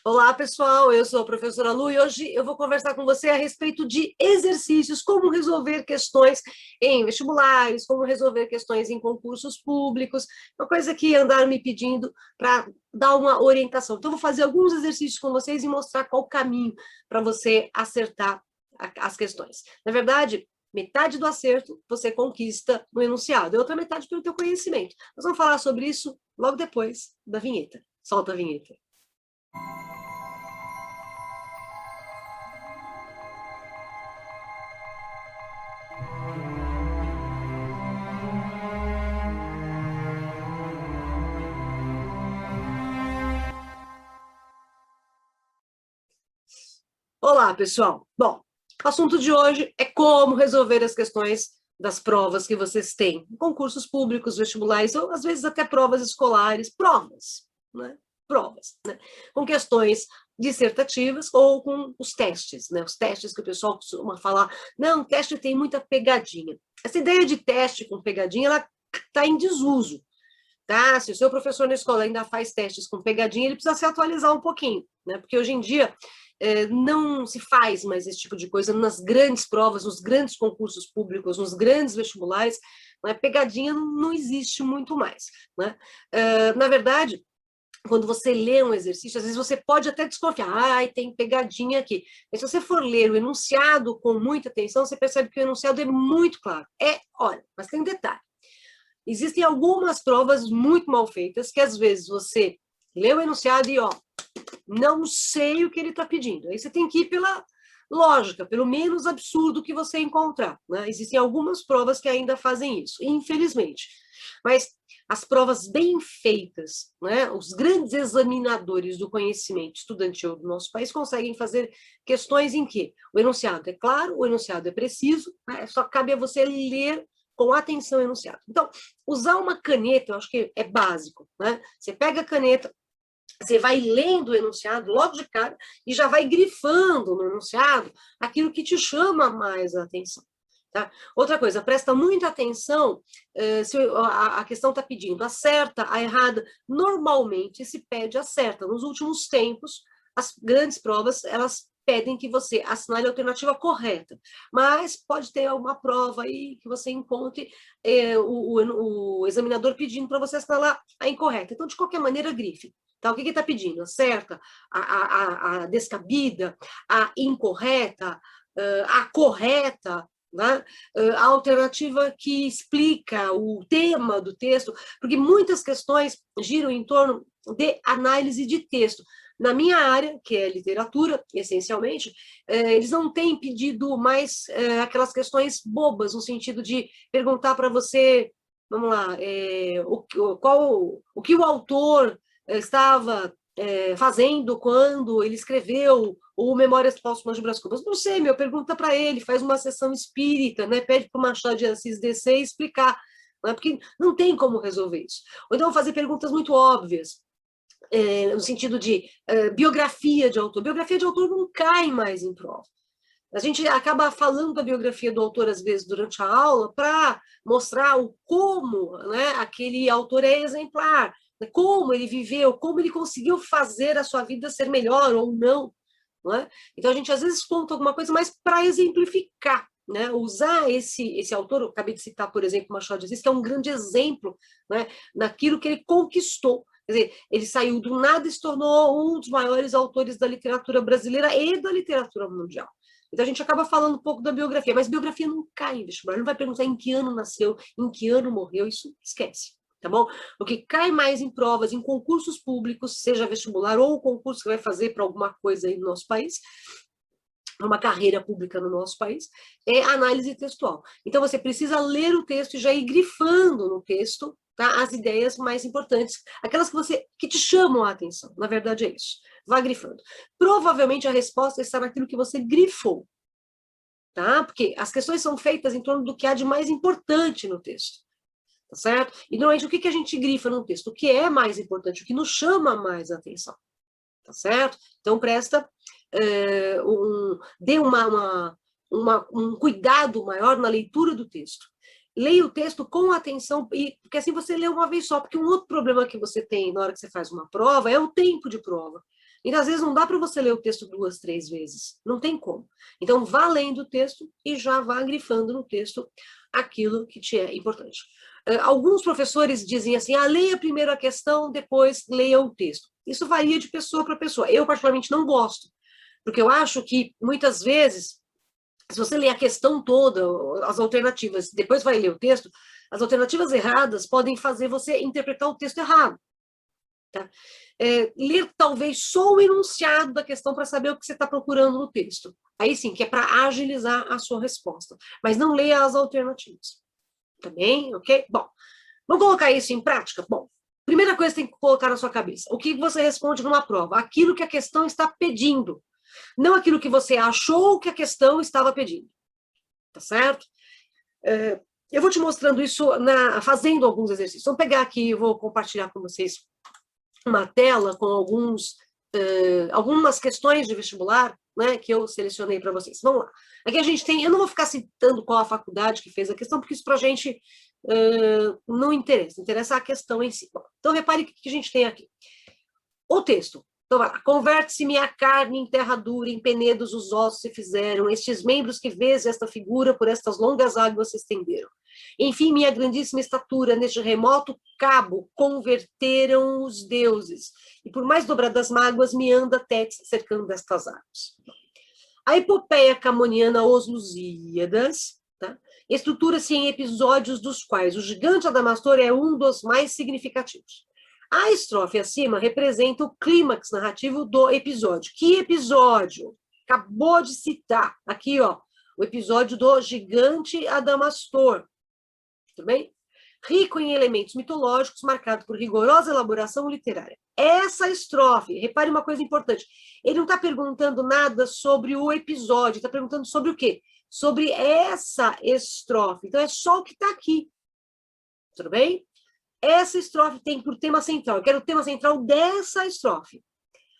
Olá, pessoal, eu sou a professora Lu e hoje eu vou conversar com você a respeito de exercícios, como resolver questões em vestibulares, como resolver questões em concursos públicos, uma coisa que andaram me pedindo para dar uma orientação. Então, vou fazer alguns exercícios com vocês e mostrar qual o caminho para você acertar as questões. Na verdade, metade do acerto você conquista no enunciado, e outra metade pelo teu conhecimento. Nós vamos falar sobre isso logo depois da vinheta. Solta a vinheta. Olá, pessoal. Bom, o assunto de hoje é como resolver as questões das provas que vocês têm, concursos públicos, vestibulares, ou às vezes até provas escolares, provas, né? Provas, né? Com questões dissertativas ou com os testes, né? Os testes que o pessoal costuma falar, não, teste tem muita pegadinha. Essa ideia de teste com pegadinha, ela está em desuso, tá? Se o seu professor na escola ainda faz testes com pegadinha, ele precisa se atualizar um pouquinho, né? Porque hoje em dia não se faz mais esse tipo de coisa nas grandes provas, nos grandes concursos públicos, nos grandes vestibulares, né? Pegadinha não existe muito mais, né? Na verdade, quando você lê um exercício, às vezes você pode até desconfiar, tem pegadinha aqui. Mas se você for ler o enunciado com muita atenção, você percebe que o enunciado é muito claro. Olha, mas tem um detalhe. Existem algumas provas muito mal feitas que às vezes você lê o enunciado e, não sei o que ele está pedindo. Aí você tem que ir pela lógica, pelo menos absurdo que você encontrar, né? Existem algumas provas que ainda fazem isso, infelizmente. Mas as provas bem feitas, né? Os grandes examinadores do conhecimento estudantil do nosso país conseguem fazer questões em que o enunciado é claro, o enunciado é preciso, né? Só cabe a você ler com atenção o enunciado. Então, usar uma caneta, eu acho que é básico, né? Você pega a caneta, você vai lendo o enunciado logo de cara e já vai grifando no enunciado aquilo que te chama mais a atenção. Tá? Outra coisa, presta muita atenção se a questão está pedindo a certa, a errada. Normalmente se pede a certa. Nos últimos tempos, as grandes provas, elas pedem que você assinale a alternativa correta. Mas pode ter uma prova aí que você encontre o examinador pedindo para você assinalar a incorreta. Então, de qualquer maneira, grife. Tá, o que está pedindo? A certa, a descabida, a incorreta, a correta, né? A alternativa que explica o tema do texto, porque muitas questões giram em torno de análise de texto. Na minha área, que é literatura, essencialmente, eles não têm pedido mais aquelas questões bobas, no sentido de perguntar para você, vamos lá, o que o autor estava fazendo quando ele escreveu o Memórias Póstumas de Brás Cubas. Não sei, pergunta para ele, faz uma sessão espírita, né? Pede para o Machado de Assis descer e explicar, né? Porque não tem como resolver isso. Ou então fazer perguntas muito óbvias, no sentido de biografia de autor. Biografia de autor não cai mais em prova. A gente acaba falando da biografia do autor, às vezes, durante a aula, para mostrar o como, né, aquele autor é exemplar, né, como ele viveu, como ele conseguiu fazer a sua vida ser melhor ou não. Não é? Então, a gente, às vezes, conta alguma coisa, mas para exemplificar, né, usar esse autor, eu acabei de citar, por exemplo, Machado de Assis, que é um grande exemplo, né, naquilo que ele conquistou. Quer dizer, ele saiu do nada e se tornou um dos maiores autores da literatura brasileira e da literatura mundial. Então a gente acaba falando um pouco da biografia, mas biografia não cai em vestibular, não vai perguntar em que ano nasceu, em que ano morreu, isso esquece, tá bom? O que cai mais em provas, em concursos públicos, seja vestibular ou o concurso que vai fazer para alguma coisa aí no nosso país, uma carreira pública no nosso país, é análise textual. Então você precisa ler o texto e já ir grifando no texto, tá, as ideias mais importantes, aquelas que te chamam a atenção, na verdade é isso. Vá grifando. Provavelmente a resposta está naquilo que você grifou, tá? Porque as questões são feitas em torno do que há de mais importante no texto, tá certo? E normalmente o que a gente grifa no texto? O que é mais importante, o que nos chama mais a atenção, tá certo? Então presta, dê um cuidado maior na leitura do texto. Leia o texto com atenção, porque assim você lê uma vez só, porque um outro problema que você tem na hora que você faz uma prova é o tempo de prova. Então, às vezes, não dá para você ler o texto 2, 3 vezes. Não tem como. Então, vá lendo o texto e já vá grifando no texto aquilo que te é importante. Alguns professores dizem assim, leia primeiro a questão, depois leia o texto. Isso varia de pessoa para pessoa. Eu, particularmente, não gosto, porque eu acho que, muitas vezes, se você ler a questão toda, as alternativas, depois vai ler o texto, as alternativas erradas podem fazer você interpretar o texto errado. Tá? Ler talvez só o enunciado da questão para saber o que você está procurando no texto. Aí sim, que é para agilizar a sua resposta. Mas não leia as alternativas. Tá bem? Ok? Bom, vamos colocar isso em prática? Bom, primeira coisa que tem que colocar na sua cabeça. O que você responde numa prova? Aquilo que a questão está pedindo. Não aquilo que você achou que a questão estava pedindo. Tá certo? Eu vou te mostrando isso fazendo alguns exercícios. Vamos pegar aqui, eu vou compartilhar com vocês uma tela com algumas questões de vestibular, né, que eu selecionei para vocês. Vamos lá. Aqui a gente tem, eu não vou ficar citando qual a faculdade que fez a questão, porque isso para a gente não interessa, interessa a questão em si. Bom, então, repare o que a gente tem aqui. O texto. Então, vai lá. Converte-se minha carne em terra dura, em penedos os ossos se fizeram, estes membros que vês esta figura, por estas longas águas se estenderam. Enfim, minha grandíssima estatura, neste remoto cabo, converteram os deuses, e por mais dobradas mágoas me anda Tétis cercando estas águas. A epopeia camoniana Os Lusíadas, tá? Estrutura-se em episódios dos quais o gigante Adamastor é um dos mais significativos. A estrofe acima representa o clímax narrativo do episódio. Que episódio? Acabou de citar. Aqui, ó, o episódio do gigante Adamastor. Tudo bem? Rico em elementos mitológicos, marcado por rigorosa elaboração literária. Essa estrofe, repare uma coisa importante, ele não está perguntando nada sobre o episódio, está perguntando sobre o quê? Sobre essa estrofe. Então, é só o que está aqui. Tudo bem? Essa estrofe tem por tema central, eu quero o tema central dessa estrofe.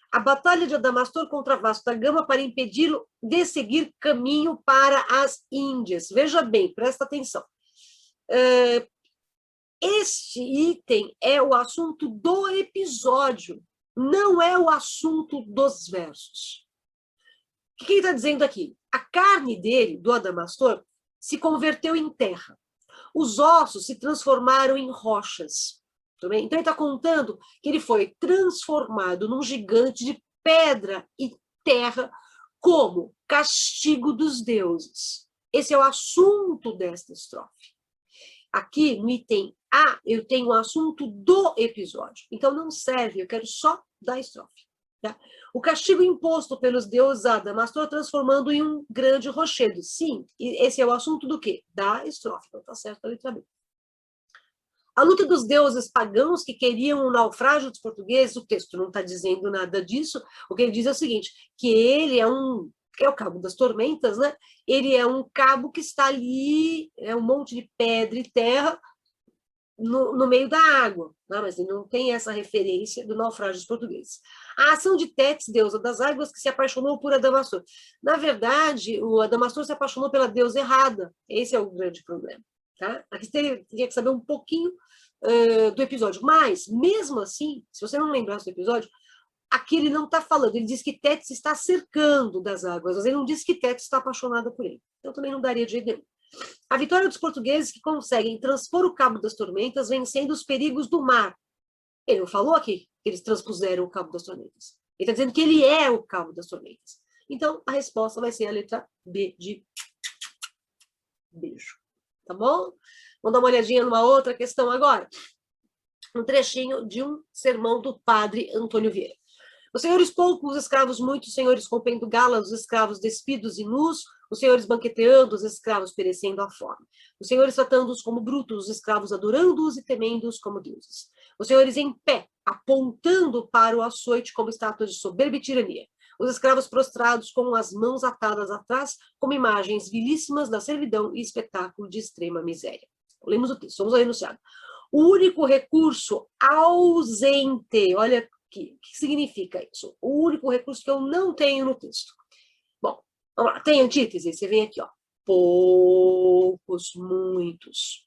A batalha de Adamastor contra Vasco da Gama para impedi-lo de seguir caminho para as Índias. Veja bem, presta atenção. Este item é o assunto do episódio, não é o assunto dos versos. O que ele está dizendo aqui? A carne dele, do Adamastor, se converteu em terra. Os ossos se transformaram em rochas. Então, ele está contando que ele foi transformado num gigante de pedra e terra como castigo dos deuses. Esse é o assunto desta estrofe. Aqui, no item A, eu tenho o assunto do episódio. Então, não serve, eu quero só da estrofe. Tá? O castigo imposto pelos deuses a Adamastor transformando em um grande rochedo. Sim, esse é o assunto do quê? Da estrofe. Então, tá certo a letra B. A luta dos deuses pagãos que queriam o naufrágio dos portugueses, o texto não está dizendo nada disso. O que ele diz é o seguinte, que ele é o Cabo das Tormentas, né? Ele é um cabo que está ali, é um monte de pedra e terra no meio da água, né? Mas ele não tem essa referência do naufrágio dos portugueses. A ação de Tétis, deusa das águas, que se apaixonou por Adamastor. Na verdade, o Adamastor se apaixonou pela deusa errada. Esse é o grande problema. Tá? Aqui teria que saber um pouquinho do episódio. Mas, mesmo assim, se você não lembrar do episódio, aqui ele não está falando. Ele diz que Tétis está cercando das águas, mas ele não diz que Tétis está apaixonada por ele. Então, também não daria de jeito nenhum. A vitória dos portugueses que conseguem transpor o Cabo das Tormentas vencendo os perigos do mar. Ele não falou aqui que eles transpuseram o Cabo das Tormentas. Ele está dizendo que ele é o Cabo das Tormentas. Então, a resposta vai ser a letra B de beijo. Tá bom? Vamos dar uma olhadinha numa outra questão agora. Um trechinho de um sermão do padre Antônio Vieira. Os senhores poucos, os escravos muitos, os senhores rompendo galas, os escravos despidos e nus, os senhores banqueteando, os escravos perecendo à fome. Os senhores tratando-os como brutos, os escravos adorando-os e temendo-os como deuses. Os senhores em pé, apontando para o açoite como estátuas de soberba e tirania. Os escravos prostrados com as mãos atadas atrás, como imagens vilíssimas da servidão e espetáculo de extrema miséria. Lemos o texto, vamos ao enunciado. O único recurso ausente, olha o que significa isso? O único recurso que eu não tenho no texto. Bom, vamos lá, tem antítese? Você vem aqui, ó. Poucos, muitos.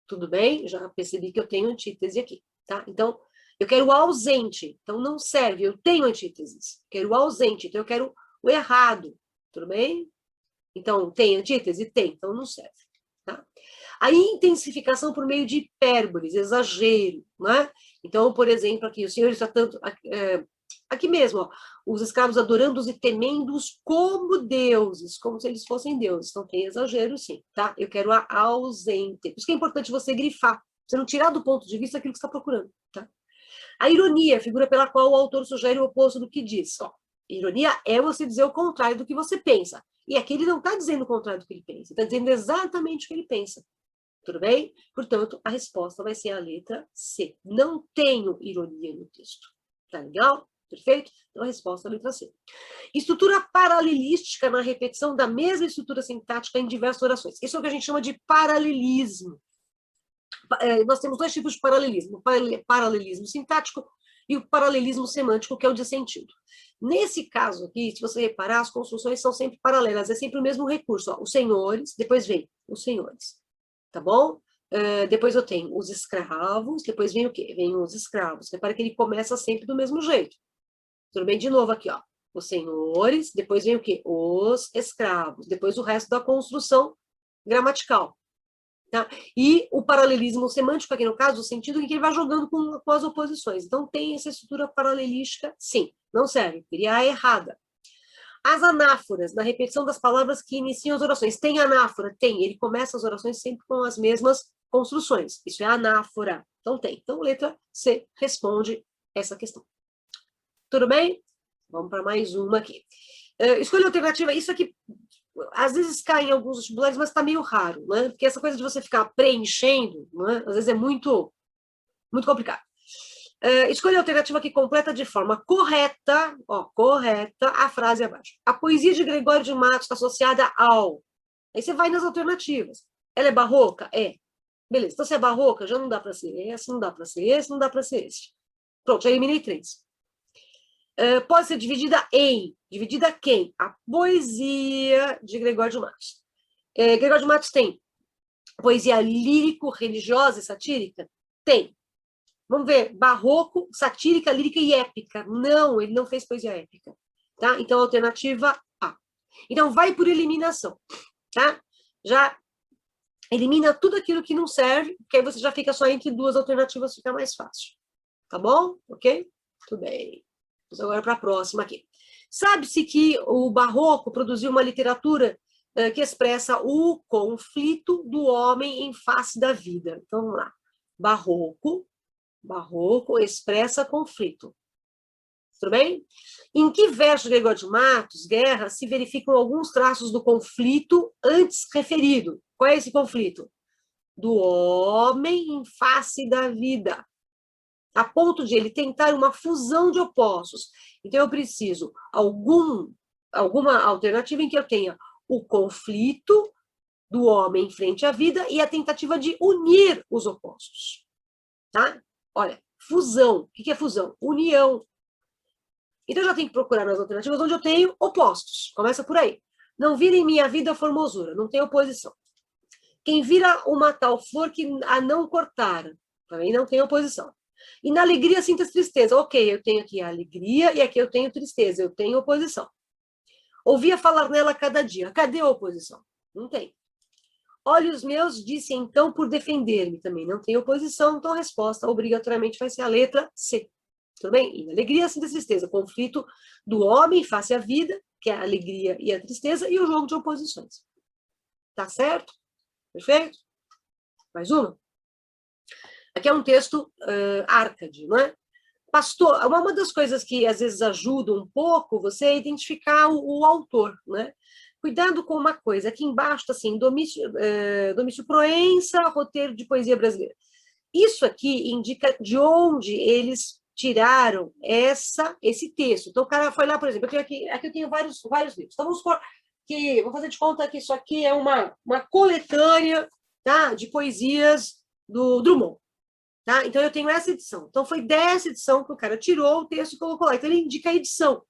Tudo bem? Já percebi que eu tenho antítese aqui, tá? Então, Eu quero o ausente, então não serve, eu tenho antíteses. Quero o ausente, então eu quero o errado, tudo bem? Então, tem antítese? Tem, então não serve. Tá? A intensificação por meio de hipérboles, exagero, né? Então, por exemplo, aqui, o Senhor está tanto... aqui mesmo, ó, os escravos adorando-os e temendo-os como deuses, como se eles fossem deuses. Então, tem exagero, sim, tá? Eu quero a ausente. Por isso que é importante você grifar, você não tirar do ponto de vista aquilo que você está procurando, tá? A ironia, a figura pela qual o autor sugere o oposto do que diz. Ó, ironia é você dizer o contrário do que você pensa. E aqui ele não está dizendo o contrário do que ele pensa, está dizendo exatamente o que ele pensa. Tudo bem? Portanto, a resposta vai ser a letra C. Não tenho ironia no texto. Tá legal? Perfeito? Então, a resposta é a letra C. Estrutura paralelística na repetição da mesma estrutura sintática em diversas orações. Isso é o que a gente chama de paralelismo. Nós temos dois tipos de paralelismo. O paralelismo sintático e o paralelismo semântico, que é o de sentido. Nesse caso aqui, se você reparar, as construções são sempre paralelas, é sempre o mesmo recurso. Ó, os senhores, depois vem os senhores. Tá bom? Depois eu tenho os escravos, depois vem o quê? Vem os escravos. Repara que ele começa sempre do mesmo jeito. Tudo bem? De novo aqui, ó. Os senhores, depois vem o quê? Os escravos. Depois o resto da construção gramatical. Tá? E o paralelismo semântico, aqui no caso, o sentido em que ele vai jogando com as oposições. Então, tem essa estrutura paralelística, sim. Não serve. Seria a errada. As anáforas, na repetição das palavras que iniciam as orações. Tem anáfora? Tem. Ele começa as orações sempre com as mesmas construções. Isso é anáfora. Então, tem. Então, letra C responde essa questão. Tudo bem? Vamos para mais uma aqui. Escolha alternativa. Isso aqui, às vezes, cai em alguns vestibulares, mas está meio raro, né? Porque essa coisa de você ficar preenchendo, né? Às vezes é muito, muito complicado. Escolha a alternativa que completa de forma correta, ó, correta, a frase abaixo. A poesia de Gregório de Matos está associada ao... Aí você vai nas alternativas. Ela é barroca? É. Beleza, então se é barroca, já não dá para ser esse, não dá para ser esse, não dá para ser esse. Pronto, já eliminei 3. Pode ser dividida em... Dividida quem? A poesia de Gregório de Matos. Gregório de Matos tem poesia lírico-religiosa e satírica? Tem. Vamos ver, barroco, satírica, lírica e épica. Não, ele não fez poesia épica. Tá? Então, alternativa A. Então, vai por eliminação. Tá? Já elimina tudo aquilo que não serve, porque aí você já fica só entre duas alternativas, fica mais fácil. Tá bom? Ok? Tudo bem. Vamos agora para a próxima aqui. Sabe-se que o barroco produziu uma literatura que expressa o conflito do homem em face da vida. Então, vamos lá. Barroco expressa conflito. Tudo bem? Em que verso de Gregório de Matos, Guerra, se verificam alguns traços do conflito antes referido? Qual é esse conflito? Do homem em face da vida. A ponto de ele tentar uma fusão de opostos. Então, eu preciso alguma alternativa em que eu tenha o conflito do homem frente à vida e a tentativa de unir os opostos. Tá? Olha, fusão. O que é fusão? União. Então, eu já tenho que procurar nas alternativas onde eu tenho opostos. Começa por aí. Não vira em minha vida formosura. Não tem oposição. Quem vira uma tal flor que a não cortaram. Também não tem oposição. E na alegria sinta tristeza. Ok, eu tenho aqui a alegria e aqui eu tenho tristeza. Eu tenho oposição. Ouvia falar nela cada dia. Cadê a oposição? Não tem. Olhos meus, disse então por defender-me. Também não tem oposição, então a resposta obrigatoriamente vai ser a letra C. Tudo bem? E alegria, sinta tristeza. Conflito do homem face à vida, que é a alegria e a tristeza, e o jogo de oposições. Tá certo? Perfeito? Mais uma? Aqui é um texto Árcade, não é? Pastor, uma das coisas que às vezes ajuda um pouco você é identificar o autor, né? Cuidado com uma coisa, aqui embaixo está assim, Domício Proença, roteiro de poesia brasileira. Isso aqui indica de onde eles tiraram esse texto. Então, o cara foi lá, por exemplo, aqui eu tenho vários livros. Então, vamos supor que, vou fazer de conta que isso aqui é uma coletânea, tá, de poesias do Drummond. Tá? Então, eu tenho essa edição. Então, foi dessa edição que o cara tirou o texto e colocou lá. Então, ele indica a edição.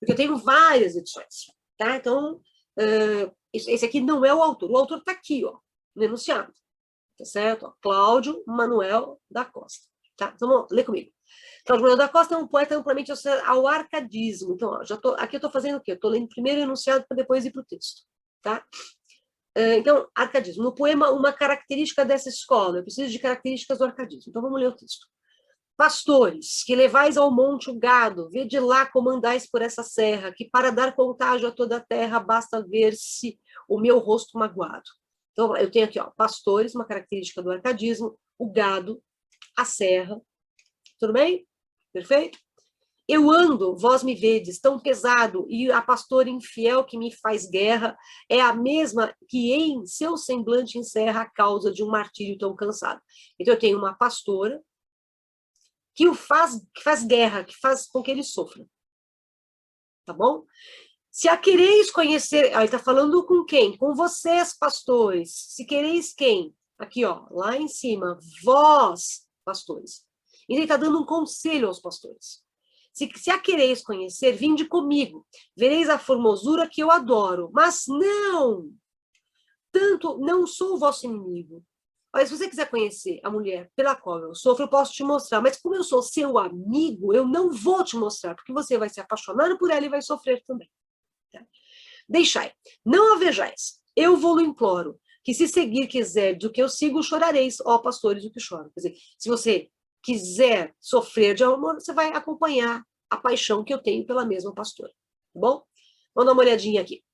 Porque eu tenho várias edições. Tá? Então, esse aqui não é o autor. O autor está aqui, ó, no enunciado. Tá certo? Ó, Cláudio Manuel da Costa. Tá? Então, vamos ler comigo. Cláudio Manuel da Costa é um poeta amplamente associado ao arcadismo. Então, ó, aqui eu estou fazendo o quê? Eu estou lendo primeiro o enunciado para depois ir para o texto. Tá? Então, arcadismo. No poema, uma característica dessa escola. Eu preciso de características do arcadismo. Então, vamos ler o texto. Pastores, que levais ao monte o gado, vede lá como andais por essa serra, que para dar contágio a toda a terra basta ver-se o meu rosto magoado. Então, eu tenho aqui, ó, pastores, uma característica do arcadismo, o gado, a serra. Tudo bem? Perfeito? Eu ando, vós me vedes, tão pesado, e a pastora infiel que me faz guerra é a mesma que em seu semblante encerra a causa de um martírio tão cansado. Então, eu tenho uma pastora que faz guerra, que faz com que ele sofra. Tá bom? Se a quereis conhecer, ele está falando com quem? Com vocês, pastores. Se quereis quem? Aqui, ó, lá em cima, vós, pastores. E ele está dando um conselho aos pastores. Se a quereis conhecer, vinde comigo. Vereis a formosura que eu adoro. Mas não, tanto não sou o vosso inimigo. Olha, se você quiser conhecer a mulher pela qual eu sofro, eu posso te mostrar. Mas como eu sou seu amigo, eu não vou te mostrar, porque você vai se apaixonar por ela e vai sofrer também. Tá? Deixai, não a vejais. Eu vou-lo imploro, que se seguir quiser do que eu sigo, chorareis, ó pastores, o que choram. Quer dizer, se você quiser sofrer de amor, você vai acompanhar a paixão que eu tenho pela mesma pastora. Tá bom? Vamos dar uma olhadinha aqui.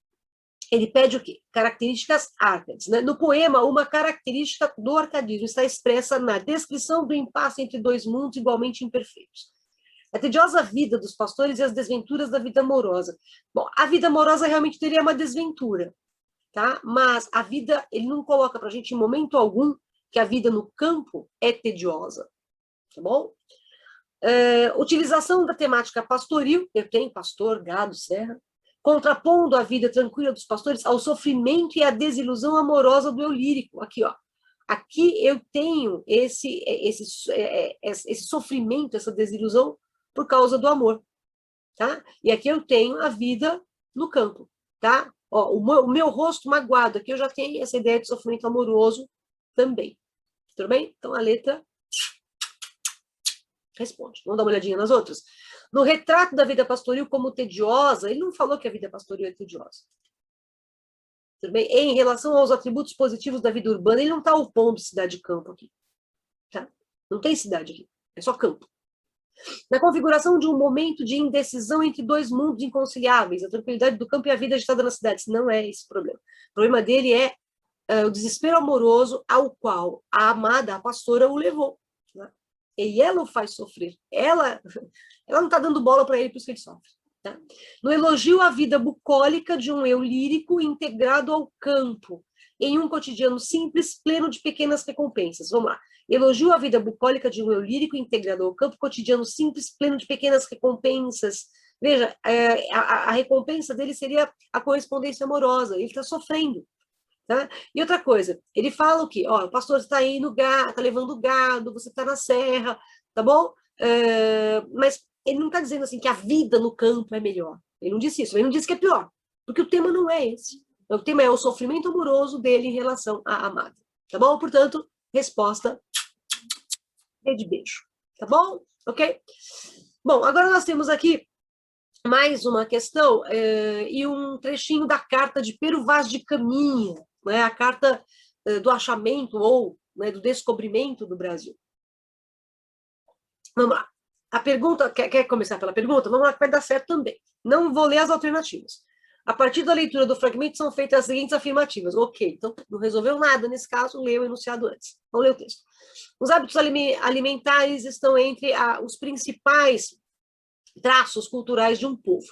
Ele pede o quê? Características árcades. Né? No poema, uma característica do arcadismo está expressa na descrição do impasse entre dois mundos igualmente imperfeitos. A tediosa vida dos pastores e as desventuras da vida amorosa. Bom, a vida amorosa realmente teria uma desventura, tá? Mas a vida, ele não coloca para a gente em momento algum que a vida no campo é tediosa, tá bom? Utilização da temática pastoril, eu tenho pastor, gado, serra, contrapondo a vida tranquila dos pastores ao sofrimento e à desilusão amorosa do eu lírico. Aqui, ó. Aqui eu tenho esse sofrimento, essa desilusão por causa do amor, tá? E aqui eu tenho a vida no campo, tá? Ó, o meu rosto magoado, aqui eu já tenho essa ideia de sofrimento amoroso também. Tudo bem? Então a letra responde. Vamos dar uma olhadinha nas outras? No retrato da vida pastoril como tediosa, ele não falou que a vida pastoril é tediosa. Tudo bem? Em relação aos atributos positivos da vida urbana, ele não está opondo cidade e campo aqui. Tá? Não tem cidade aqui, é só campo. Na configuração de um momento de indecisão entre dois mundos inconciliáveis, a tranquilidade do campo e a vida agitada na cidade. Não é esse o problema. O problema dele é o desespero amoroso ao qual a amada, a pastora, o levou. Né? E ela o faz sofrer. Ela não está dando bola para ele, por isso que ele sofre. Tá? No elogio à vida bucólica de um eu lírico integrado ao campo, em um cotidiano simples, pleno de pequenas recompensas. Vamos lá. Elogio à vida bucólica de um eu lírico integrado ao campo, cotidiano simples, pleno de pequenas recompensas. Veja, a recompensa dele seria a correspondência amorosa. Ele está sofrendo. Tá? E outra coisa, ele fala o quê? Ó, o pastor está aí no gado, está levando gado, você está na serra, tá bom? Mas ele não está dizendo assim que a vida no campo é melhor. Ele não disse isso, ele não disse que é pior, porque o tema não é esse. O tema é o sofrimento amoroso dele em relação à amada. Tá bom? Portanto, resposta de beijo. Tá bom? Ok? Bom, agora nós temos aqui mais uma questão e um trechinho da carta de Pero Vaz de Caminha, né? A carta do achamento ou, né, do descobrimento do Brasil. Vamos lá. A pergunta, quer começar pela pergunta? Vamos lá, que vai dar certo também. Não vou ler as alternativas. A partir da leitura do fragmento são feitas as seguintes afirmativas. Ok, então não resolveu nada nesse caso, leu o enunciado antes. Vamos ler o texto. Os hábitos alimentares estão entre os principais traços culturais de um povo.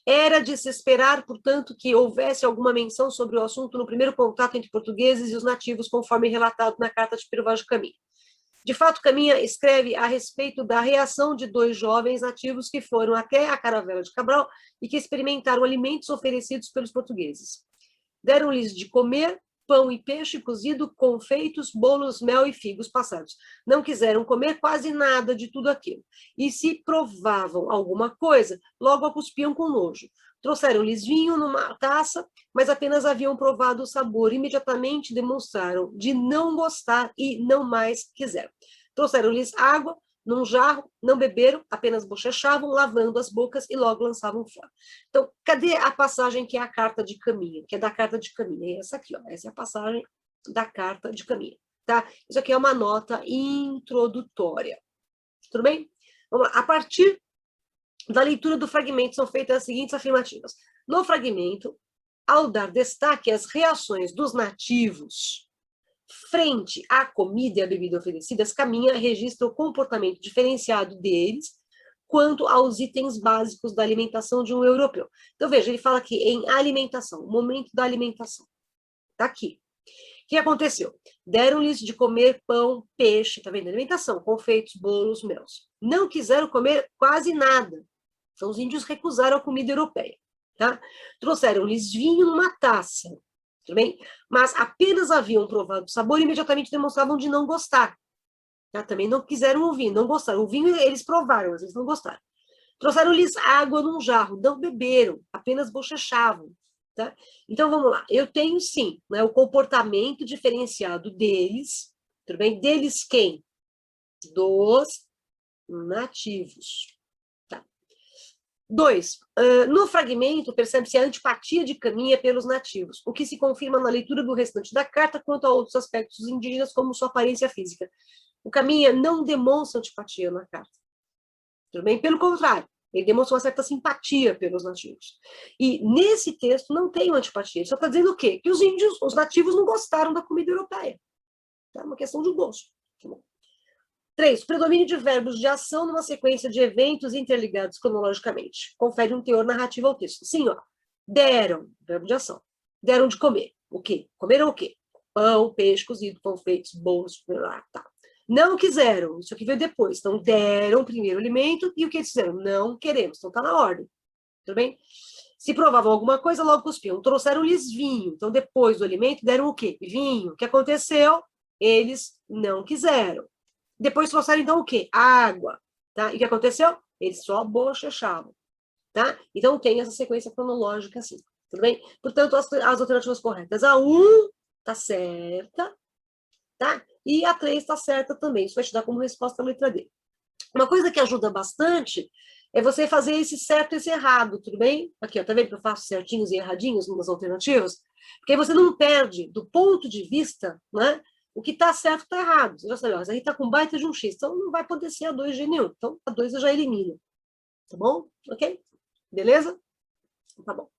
Era de se esperar, portanto, que houvesse alguma menção sobre o assunto no primeiro contato entre portugueses e os nativos, conforme relatado na carta de Pero Vaz de Caminha. De fato, Caminha escreve a respeito da reação de dois jovens nativos que foram até a caravela de Cabral e que experimentaram alimentos oferecidos pelos portugueses. Deram-lhes de comer pão e peixe cozido, confeitos, bolos, mel e figos passados. Não quiseram comer quase nada de tudo aquilo. E se provavam alguma coisa, logo a cuspiam com nojo. Trouxeram-lhes vinho numa taça, mas apenas haviam provado o sabor. Imediatamente demonstraram de não gostar e não mais quiseram. Trouxeram-lhes água, num jarro, não beberam, apenas bochechavam, lavando as bocas e logo lançavam fora. Então, cadê a passagem que é a carta de caminho? Que é da carta de caminho? É essa aqui, ó. Essa é a passagem da carta de caminho, tá? Isso aqui é uma nota introdutória. Tudo bem? Vamos lá. A partir da leitura do fragmento são feitas as seguintes afirmativas. No fragmento, ao dar destaque às reações dos nativos frente à comida e à bebida oferecidas, Caminha registra o comportamento diferenciado deles quanto aos itens básicos da alimentação de um europeu. Então, veja, ele fala aqui em alimentação, o momento da alimentação. Está aqui. O que aconteceu? Deram-lhes de comer pão, peixe, tá vendo? Alimentação, confeitos, bolos, meus. Não quiseram comer quase nada. Então, os índios recusaram a comida europeia. Tá? Trouxeram-lhes vinho numa taça. Tudo bem? Mas apenas haviam provado o sabor e imediatamente demonstravam de não gostar. Tá? Também não quiseram o vinho, não gostaram. O vinho eles provaram, mas eles não gostaram. Trouxeram-lhes água num jarro, não beberam, apenas bochechavam. Tá? Então, vamos lá. Eu tenho, sim, né, o comportamento diferenciado deles. Tudo bem? Deles quem? Dos nativos. 2. No fragmento, percebe-se a antipatia de Caminha pelos nativos, o que se confirma na leitura do restante da carta quanto a outros aspectos indígenas, como sua aparência física. O Caminha não demonstra antipatia na carta. Tudo bem? Pelo contrário, ele demonstra uma certa simpatia pelos nativos. E nesse texto não tem antipatia. Ele só está dizendo o quê? Que os índios, os nativos, não gostaram da comida europeia. É uma questão de gosto. Tá bom? 3. Predomínio de verbos de ação numa sequência de eventos interligados cronologicamente. Confere um teor narrativo ao texto. Sim, ó. Deram, verbo de ação. Deram de comer. O quê? Comeram o quê? Pão, peixe, cozido, pão feitos, bolos, tá. Não quiseram. Isso aqui veio depois. Então, deram o primeiro alimento e o que eles fizeram? Não queremos. Então, tá na ordem. Tudo bem? Se provavam alguma coisa, logo cuspiam. Trouxeram-lhes vinho. Então, depois do alimento, deram o quê? Vinho. O que aconteceu? Eles não quiseram. Depois trouxeram, então, o quê? Água. Tá? E o que aconteceu? Eles só bochechavam. Tá? Então, tem essa sequência cronológica assim. Tudo bem? Portanto, as alternativas corretas. A 1 está certa, tá? E a 3 está certa também. Isso vai te dar como resposta a letra D. Uma coisa que ajuda bastante é você fazer esse certo e esse errado, tudo bem? Aqui, ó, tá vendo que eu faço certinhos e erradinhos nas alternativas? Porque aí você não perde, do ponto de vista, né? O que está certo está errado. Você já sabe, ó, isso aí está com baita de um X, então não vai poder ser a 2 de nenhum. Então, a 2 eu já elimino. Tá bom? Ok? Beleza? Tá bom.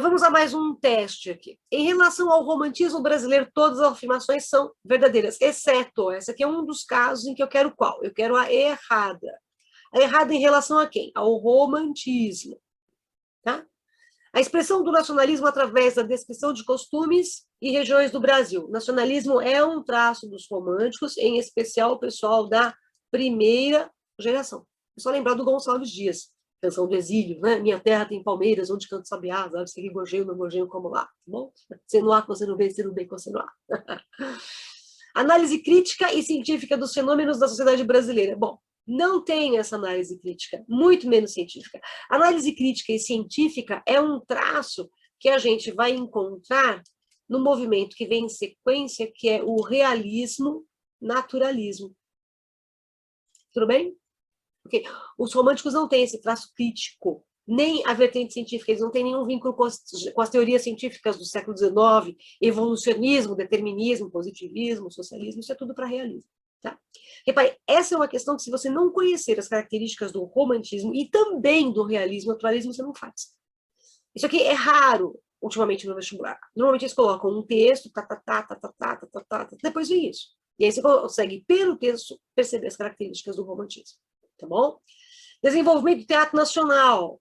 Vamos a mais um teste aqui. Em relação ao romantismo brasileiro, todas as afirmações são verdadeiras, exceto essa aqui é um dos casos em que eu quero qual? Eu quero a errada. A errada em relação a quem? Ao romantismo. Tá? A expressão do nacionalismo através da descrição de costumes e regiões do Brasil. Nacionalismo é um traço dos românticos, em especial o pessoal da primeira geração. É só lembrar do Gonçalves Dias, canção do exílio, né? Minha terra tem palmeiras, onde canto sabiá, sabe? Se gorjeio, não gorjeio como lá, tá bom? Se no ar, você não vê, se não bem, você no ar. Análise crítica e científica dos fenômenos da sociedade brasileira. Bom, não tem essa análise crítica, muito menos científica. Análise crítica e científica é um traço que a gente vai encontrar no movimento que vem em sequência, que é o realismo-naturalismo. Tudo bem? Porque os românticos não têm esse traço crítico, nem a vertente científica, eles não têm nenhum vínculo com as teorias científicas do século XIX, evolucionismo, determinismo, positivismo, socialismo, isso é tudo para realismo. Tá? Repare, essa é uma questão que, se você não conhecer as características do romantismo e também do realismo, naturalismo, você não faz. Isso aqui é raro, ultimamente, no vestibular. Normalmente eles colocam um texto, depois vem isso. E aí você consegue, pelo texto, perceber as características do romantismo. Tá bom? Desenvolvimento do teatro nacional.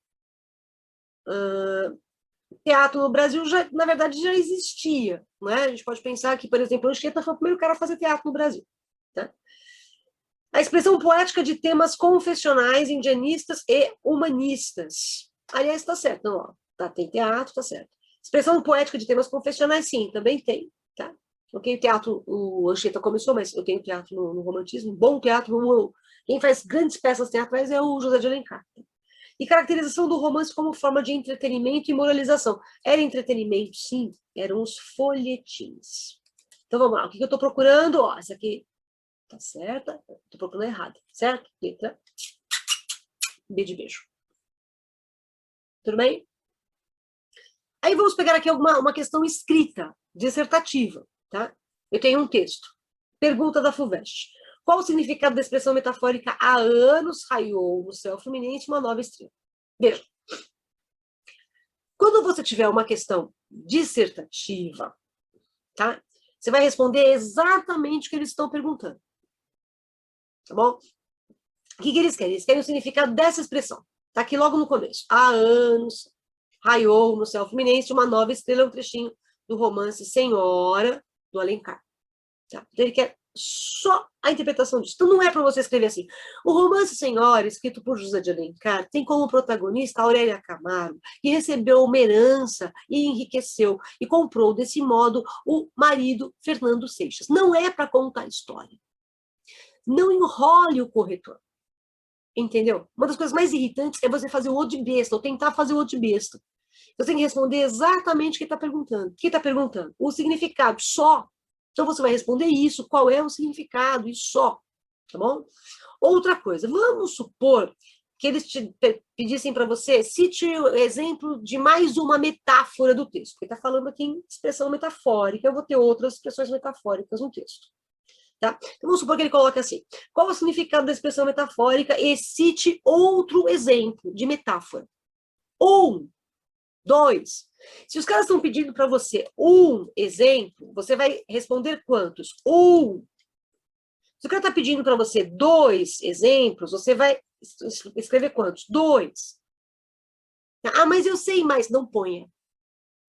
Teatro no Brasil, na verdade, já existia. Né? A gente pode pensar que, por exemplo, o Anchieta foi o primeiro cara a fazer teatro no Brasil. Tá? A expressão poética de temas confessionais, indianistas e humanistas. Aliás, está certo. Não, ó, tá, tem teatro, está certo. Expressão poética de temas confessionais, sim, também tem. Tá? Ok, o teatro, o Anchieta começou, mas eu tenho teatro no romantismo, bom teatro. Quem faz grandes peças teatrais é o José de Alencar. E caracterização do romance como forma de entretenimento e moralização. Era entretenimento, sim, eram os folhetins. Então vamos lá, o que eu estou procurando? Ó, essa aqui Tá certa? Tô procurando errado, certo? Letra B de beijo. Tudo bem? Aí vamos pegar aqui uma questão escrita, dissertativa, tá? Eu tenho um texto. Pergunta da FUVEST. Qual o significado da expressão metafórica há anos raiou no céu fluminense uma nova estrela? Veja. Quando você tiver uma questão dissertativa, tá? Você vai responder exatamente o que eles estão perguntando. Tá bom? O que eles querem? Eles querem o significado dessa expressão. Tá aqui logo no começo. Há anos raiou no céu fluminense uma nova estrela, um trechinho do romance Senhora do Alencar. Tá? Então, ele quer só a interpretação disso. Então, não é para você escrever assim. O romance Senhora, escrito por José de Alencar, tem como protagonista Aurélia Camargo, que recebeu uma herança e enriqueceu, e comprou, desse modo, o marido Fernando Seixas. Não é para contar a história. Não enrole o corretor. Entendeu? Uma das coisas mais irritantes é você fazer o outro de besta, ou tentar fazer o outro de besta. Você tem que responder exatamente o que está perguntando. O que está perguntando? O significado, só. Então, você vai responder isso, qual é o significado, e só. Tá bom? Outra coisa, vamos supor que eles te pedissem para você, cite o exemplo de mais uma metáfora do texto. Porque está falando aqui em expressão metafórica, eu vou ter outras expressões metafóricas no texto. Tá? Então, vamos supor que ele coloque assim, qual o significado da expressão metafórica e cite outro exemplo de metáfora. 1, 2. Se os caras estão pedindo para você um exemplo, você vai responder quantos? 1. Se o cara está pedindo para você 2 exemplos, você vai escrever quantos? 2. Ah, mas eu sei mais. Não ponha.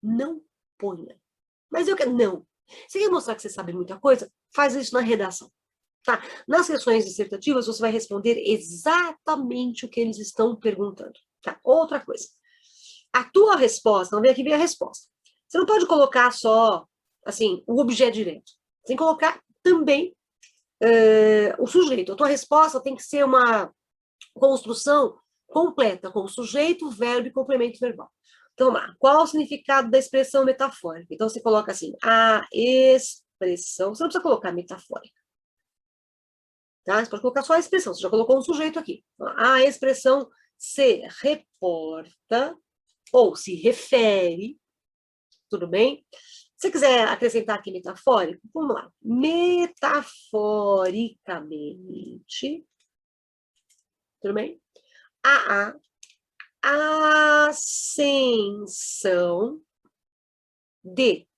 Não ponha. Mas eu quero... Não. Você quer mostrar que você sabe muita coisa? Faz isso na redação. Tá? Nas sessões dissertativas, você vai responder exatamente o que eles estão perguntando. Tá? Outra coisa. A tua resposta, vamos ver aqui, vem a resposta. Você não pode colocar só, assim, o objeto direto. Você tem que colocar também o sujeito. A tua resposta tem que ser uma construção completa, com sujeito, verbo e complemento verbal. Então, vamos lá. Qual o significado da expressão metafórica? Então, você coloca assim, a expressão, você não precisa colocar metafórica. Tá? Você pode colocar só a expressão, você já colocou um sujeito aqui. A expressão se reporta ou se refere, tudo bem? Se você quiser acrescentar aqui metafórico, vamos lá. Metaforicamente, tudo bem? A ascensão de...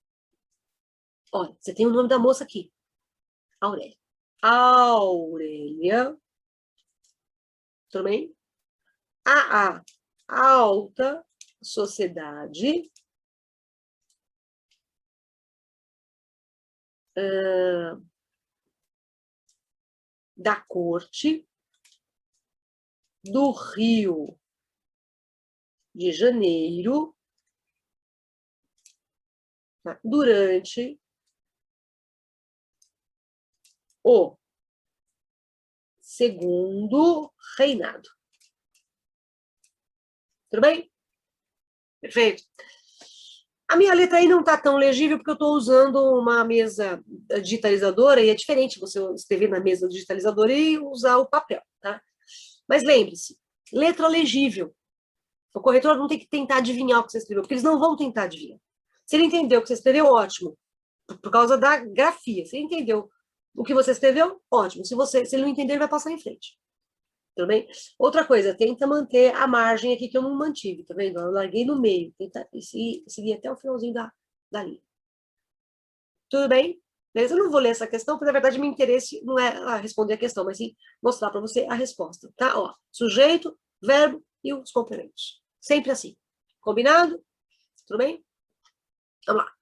Olha, você tem o nome da moça aqui. Aurélia. Aurélia, tudo bem? A alta sociedade da corte do Rio de Janeiro, tá? Durante o segundo reinado. Tudo bem? Perfeito. A minha letra aí não está tão legível porque eu estou usando uma mesa digitalizadora e é diferente você escrever na mesa digitalizadora e usar o papel, tá? Mas lembre-se, letra legível. O corretor não tem que tentar adivinhar o que você escreveu, porque eles não vão tentar adivinhar. Se ele entendeu o que você escreveu, ótimo. Por causa da grafia. Se ele entendeu o que você escreveu, ótimo. Se ele não entender, ele vai passar em frente. Tudo bem? Outra coisa, tenta manter a margem aqui que eu não mantive, tá vendo? Eu larguei no meio, tenta seguir até o finalzinho da linha. Tudo bem? Beleza? Eu não vou ler essa questão, porque na verdade meu interesse não é responder a questão, mas sim mostrar para você a resposta, tá? Ó, sujeito, verbo e os complementos. Sempre assim. Combinado? Tudo bem? Vamos lá.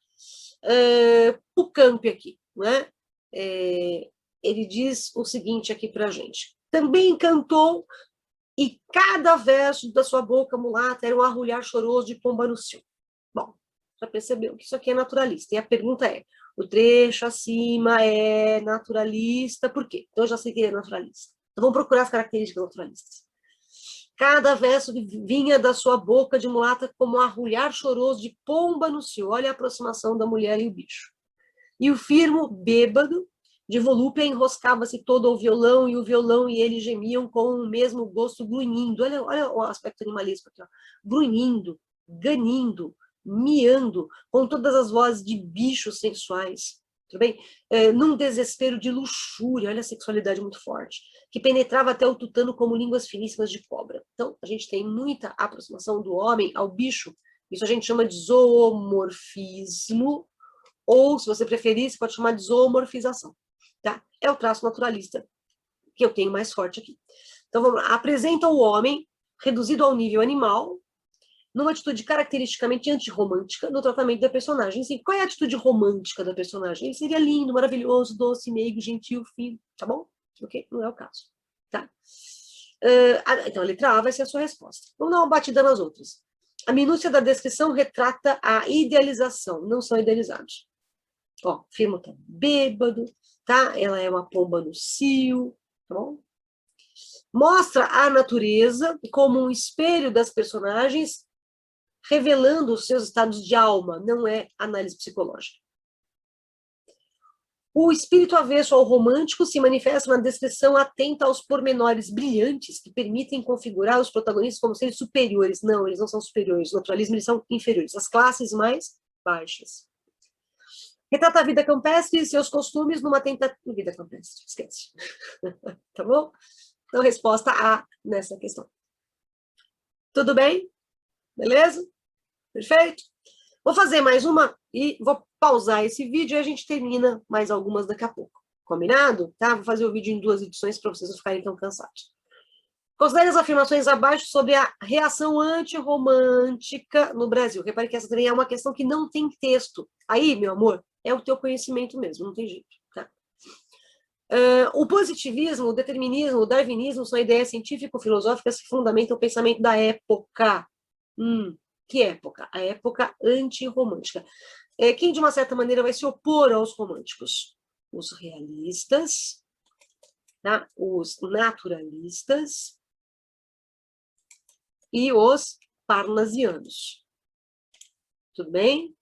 O Camp aqui, né? Ele diz o seguinte aqui pra gente. Também cantou e cada verso da sua boca mulata era um arrulhar choroso de pomba no cio. Bom, já percebeu que isso aqui é naturalista. E a pergunta é, o trecho acima é naturalista, por quê? Então eu já sei que ele é naturalista. Então vamos procurar as características naturalistas. Cada verso vinha da sua boca de mulata como um arrulhar choroso de pomba no cio. Olha a aproximação da mulher e o bicho. E o firmo, bêbado, De volúpia enroscava-se todo ao violão, e o violão e ele gemiam com o mesmo gosto, grunhindo. Olha o aspecto animalesco aqui, ó. Grunhindo, ganindo, miando, com todas as vozes de bichos sensuais. Tudo bem? Num desespero de luxúria, olha a sexualidade muito forte, que penetrava até o tutano como línguas finíssimas de cobra. Então, a gente tem muita aproximação do homem ao bicho. Isso a gente chama de zoomorfismo, ou, se você preferir, você pode chamar de zoomorfização. Tá? É o traço naturalista que eu tenho mais forte aqui. Então, vamos lá. Apresenta o homem reduzido ao nível animal, numa atitude caracteristicamente antirromântica no tratamento da personagem. Sim, qual é a atitude romântica da personagem? Ele seria lindo, maravilhoso, doce, meigo, gentil, fino, tá bom? Ok? Não é o caso. Tá? Então, a letra A vai ser a sua resposta. Vamos dar uma batida nas outras. A minúcia da descrição retrata a idealização, não são idealizados. Ó, Firmo tá bêbado, tá? Ela é uma pomba no cio, tá bom? Mostra a natureza como um espelho das personagens, revelando os seus estados de alma, não é análise psicológica. O espírito avesso ao romântico se manifesta na descrição atenta aos pormenores brilhantes que permitem configurar os protagonistas como seres superiores. Não, eles não são superiores. No naturalismo, eles são inferiores. As classes mais baixas. Retrata a vida campestre e seus costumes numa tentativa... Vida campestre, esquece. Tá bom? Então, resposta A nessa questão. Tudo bem? Beleza? Perfeito? Vou fazer mais uma e vou pausar esse vídeo e a gente termina mais algumas daqui a pouco. Combinado? Tá? Vou fazer o vídeo em 2 edições para vocês não ficarem tão cansados. Considere as afirmações abaixo sobre a reação antirromântica no Brasil. Repare que essa também é uma questão que não tem texto. Aí, meu amor, é o teu conhecimento mesmo, não tem jeito. Tá? O positivismo, o determinismo, o darwinismo são ideias científico-filosóficas que fundamentam o pensamento da época. Que época? A época antirromântica. Quem, de uma certa maneira, vai se opor aos românticos? Os realistas, tá? Os naturalistas e os parnasianos. Tudo bem?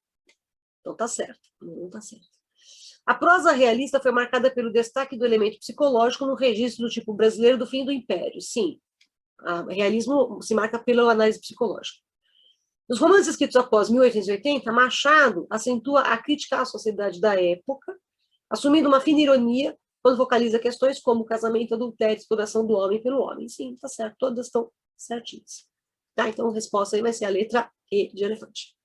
Então tá certo. Não tá certo. A prosa realista foi marcada pelo destaque do elemento psicológico no registro do tipo brasileiro do fim do Império. Sim, o realismo se marca pela análise psicológica. Nos romances escritos após 1880, Machado acentua a crítica à sociedade da época, assumindo uma fina ironia quando vocaliza questões como casamento, adultério, exploração do homem pelo homem. Sim, tá certo, todas estão certinhas. Tá, então a resposta aí vai ser a letra E de elefante.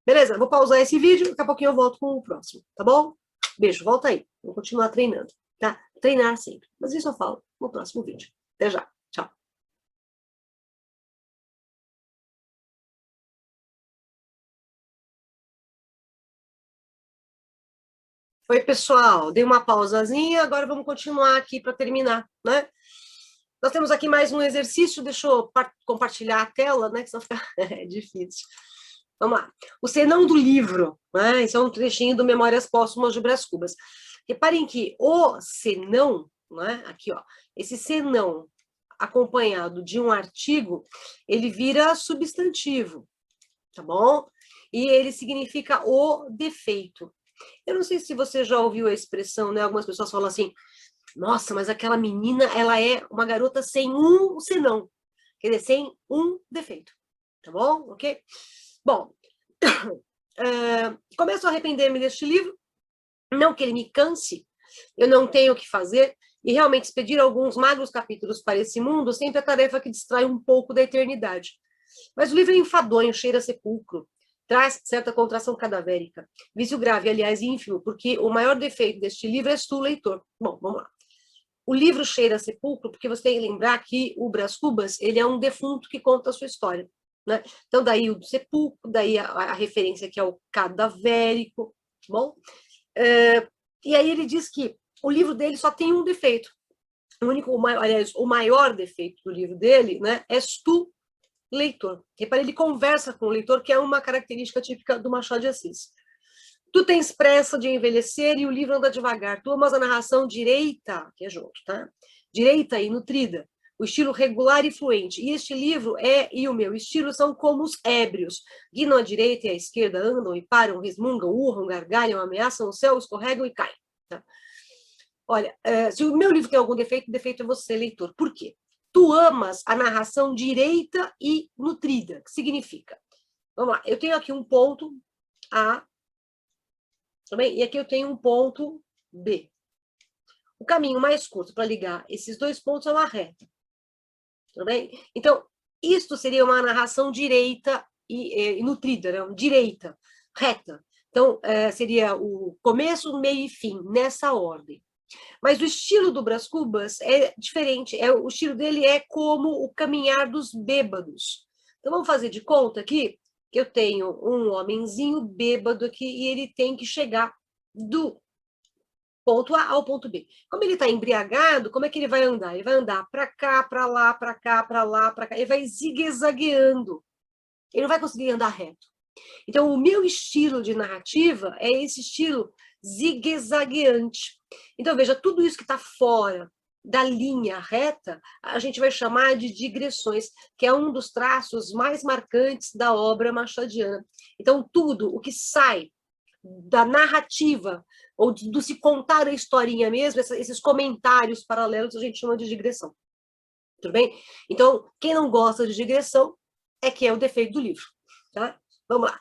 Beleza, vou pausar esse vídeo, daqui a pouquinho eu volto com o próximo, tá bom? Beijo, volta aí, vou continuar treinando, tá? Treinar sempre, mas isso eu falo no próximo vídeo. Até já, tchau. Oi, pessoal, dei uma pausazinha, agora vamos continuar aqui para terminar, né? Nós temos aqui mais um exercício, deixa eu compartilhar a tela, né, que senão fica difícil. Vamos lá. O senão do livro, né? Isso é um trechinho do Memórias Póstumas de Brás Cubas. Reparem que o senão, né? Aqui, ó, esse senão acompanhado de um artigo, ele vira substantivo, tá bom? E ele significa o defeito. Eu não sei se você já ouviu a expressão, né? Algumas pessoas falam assim, nossa, mas aquela menina, ela é uma garota sem um senão. Quer dizer, sem um defeito. Tá bom? Ok? Bom, começo a arrepender-me deste livro. Não que ele me canse, eu não tenho o que fazer. E realmente expedir alguns magros capítulos para esse mundo sempre é tarefa que distrai um pouco da eternidade. Mas o livro é enfadonho, cheira a sepulcro. Traz certa contração cadavérica. Vício grave, aliás, ínfimo, porque o maior defeito deste livro és tu, leitor. Bom, vamos lá. O livro cheira a sepulcro porque você tem que lembrar que o Brás Cubas, ele é um defunto que conta a sua história. Né? Então, daí o sepulcro, daí a referência que é o cadavérico. Bom? E aí ele diz que o livro dele só tem um defeito. Aliás, o maior defeito do livro dele, né, és tu, leitor. Repare, ele conversa com o leitor, que é uma característica típica do Machado de Assis. Tu tens pressa de envelhecer e o livro anda devagar. Tu amas a narração direita, que é junto, tá? Direita e nutrida. O estilo regular e fluente. E este livro e o meu estilo são como os ébrios. Guinam à direita e à esquerda, andam e param, resmungam, urram, gargalham, ameaçam o céu, escorregam e caem. Tá? Olha, se o meu livro tem algum defeito, o defeito é você, leitor. Por quê? Tu amas a narração direita e nutrida, que significa? Vamos lá, eu tenho aqui um ponto A, também, e aqui eu tenho um ponto B. O caminho mais curto para ligar esses dois pontos é uma reta. Tudo bem? Então, isto seria uma narração direita e nutrida, né? Direita, reta. Então, seria o começo, meio e fim, nessa ordem. Mas o estilo do Brás Cubas é diferente. O estilo dele é como o caminhar dos bêbados. Então, vamos fazer de conta aqui que eu tenho um homenzinho bêbado aqui e ele tem que chegar do ponto A ao ponto B. Como ele está embriagado, como é que ele vai andar? Ele vai andar para cá, para lá, para cá, para lá, para cá. Ele vai zigue-zagueando. Ele não vai conseguir andar reto. Então, o meu estilo de narrativa é esse estilo zigue-zagueante. Então, veja, tudo isso que está fora da linha reta, a gente vai chamar de digressões, que é um dos traços mais marcantes da obra machadiana. Então, tudo o que sai da narrativa, ou do se contar a historinha mesmo, esses comentários paralelos, a gente chama de digressão. Tudo bem? Então, quem não gosta de digressão é que é o defeito do livro. Tá? Vamos lá.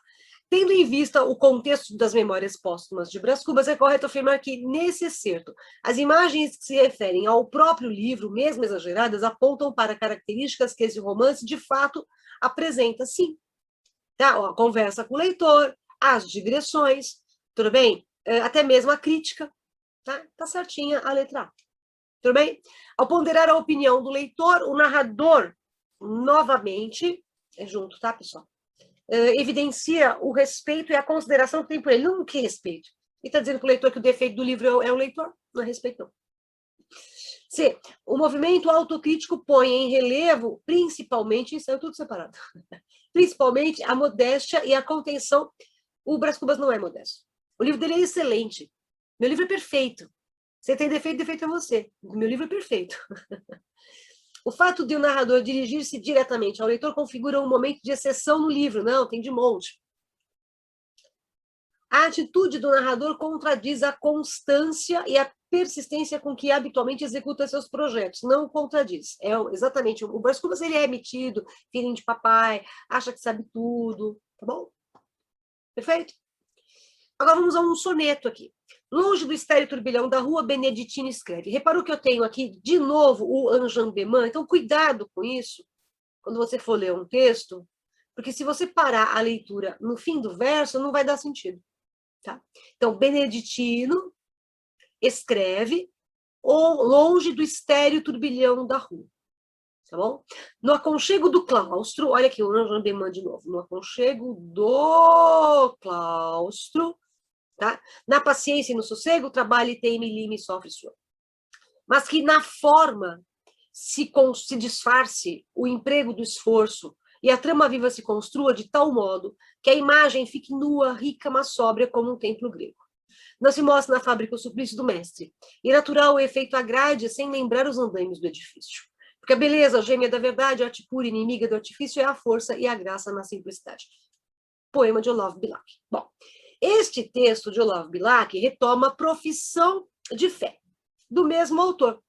Tendo em vista o contexto das memórias póstumas de Brás Cubas, é correto afirmar que, nesse excerto, as imagens que se referem ao próprio livro, mesmo exageradas, apontam para características que esse romance, de fato, apresenta, sim. Tá? Ó, conversa com o leitor, as digressões, tudo bem? Até mesmo a crítica, tá? Tá certinha a letra A. Tudo bem? Ao ponderar a opinião do leitor, o narrador, novamente, junto, tá, pessoal? Evidencia o respeito e a consideração que tem por ele. Não que respeito. Ele está dizendo para o leitor que o defeito do livro é o leitor? Não é respeito, não. C. O movimento autocrítico põe em relevo, principalmente, isso é tudo separado, principalmente a modéstia e a contenção. O Brás Cubas não é modesto. O livro dele é excelente. Meu livro é perfeito. Você tem defeito, defeito é você. O meu livro é perfeito. O fato de o narrador dirigir-se diretamente ao leitor configura um momento de exceção no livro. Não, tem de monte. A atitude do narrador contradiz a constância e a persistência com que habitualmente executa seus projetos. Não contradiz. É exatamente. O Brás Cubas, ele é metido, filhinho de papai, acha que sabe tudo. Tá bom? Perfeito? Agora vamos a um soneto aqui. Longe do estéril turbilhão da rua, Beneditino escreve. Reparou que eu tenho aqui, de novo, o enjambement? Então, cuidado com isso, quando você for ler um texto, porque se você parar a leitura no fim do verso, não vai dar sentido. Tá? Então, Beneditino escreve longe do estéril turbilhão da rua. Tá bom? No aconchego do claustro, olha aqui o enjambement de novo. No aconchego do claustro, tá? Na paciência e no sossego, trabalha e teme, lime e sofre suor. Mas que na forma se disfarce o emprego do esforço e a trama viva se construa de tal modo que a imagem fique nua, rica, mas sóbria como um templo grego. Não se mostra na fábrica o suplício do mestre, e natural o efeito agrade sem lembrar os andaimes do edifício. Porque a beleza, gêmea da verdade, a arte pura, inimiga do artifício, é a força e a graça na simplicidade. Poema de Olav Bilac. Bom, este texto de Olav Bilac retoma a profissão de fé do mesmo autor.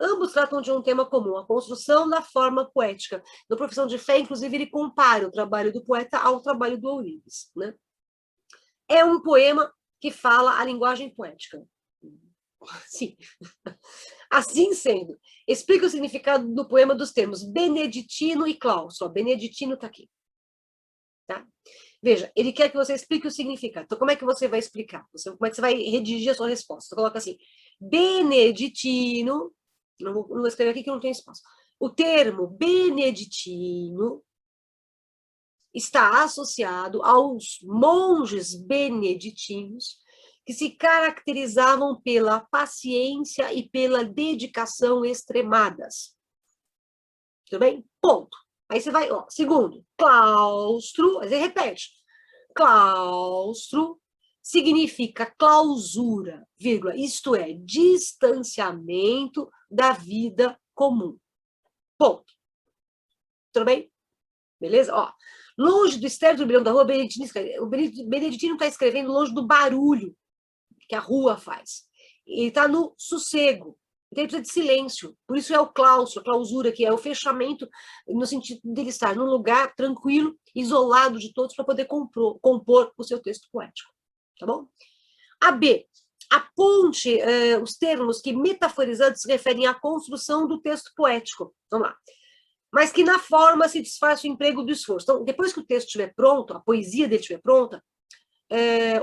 Ambos tratam de um tema comum, a construção da forma poética. Na profissão de fé, inclusive, ele compara o trabalho do poeta ao trabalho do Euripides, né? É um poema que fala a linguagem poética. Sim. Assim sendo, explica o significado do poema dos termos beneditino e claustro. Beneditino está aqui. Tá? Veja, ele quer que você explique o significado. Então, como é que você vai explicar? Como é que você vai redigir a sua resposta? Então, coloca assim, beneditino, não vou escrever aqui que não tem espaço. O termo beneditino está associado aos monges beneditinos que se caracterizavam pela paciência e pela dedicação extremadas. Tudo bem? Ponto. Aí você vai, ó, segundo, claustro, aí você repete. Claustro significa clausura, vírgula, isto é, distanciamento da vida comum. Ponto. Tudo bem? Beleza? Ó, longe do estéreo turbilhão da rua, o Beneditino está escrevendo longe do barulho que a rua faz. ele está no sossego, então ele precisa de silêncio, por isso é o claustro, a clausura, que é o fechamento, no sentido dele estar num lugar tranquilo, isolado de todos, para poder compor o seu texto poético, tá bom? A B, aponte os termos que metaforizando se referem à construção do texto poético, vamos lá, mas que na forma se disfarça o emprego do esforço. Então, depois que o texto estiver pronto, a poesia dele estiver pronta,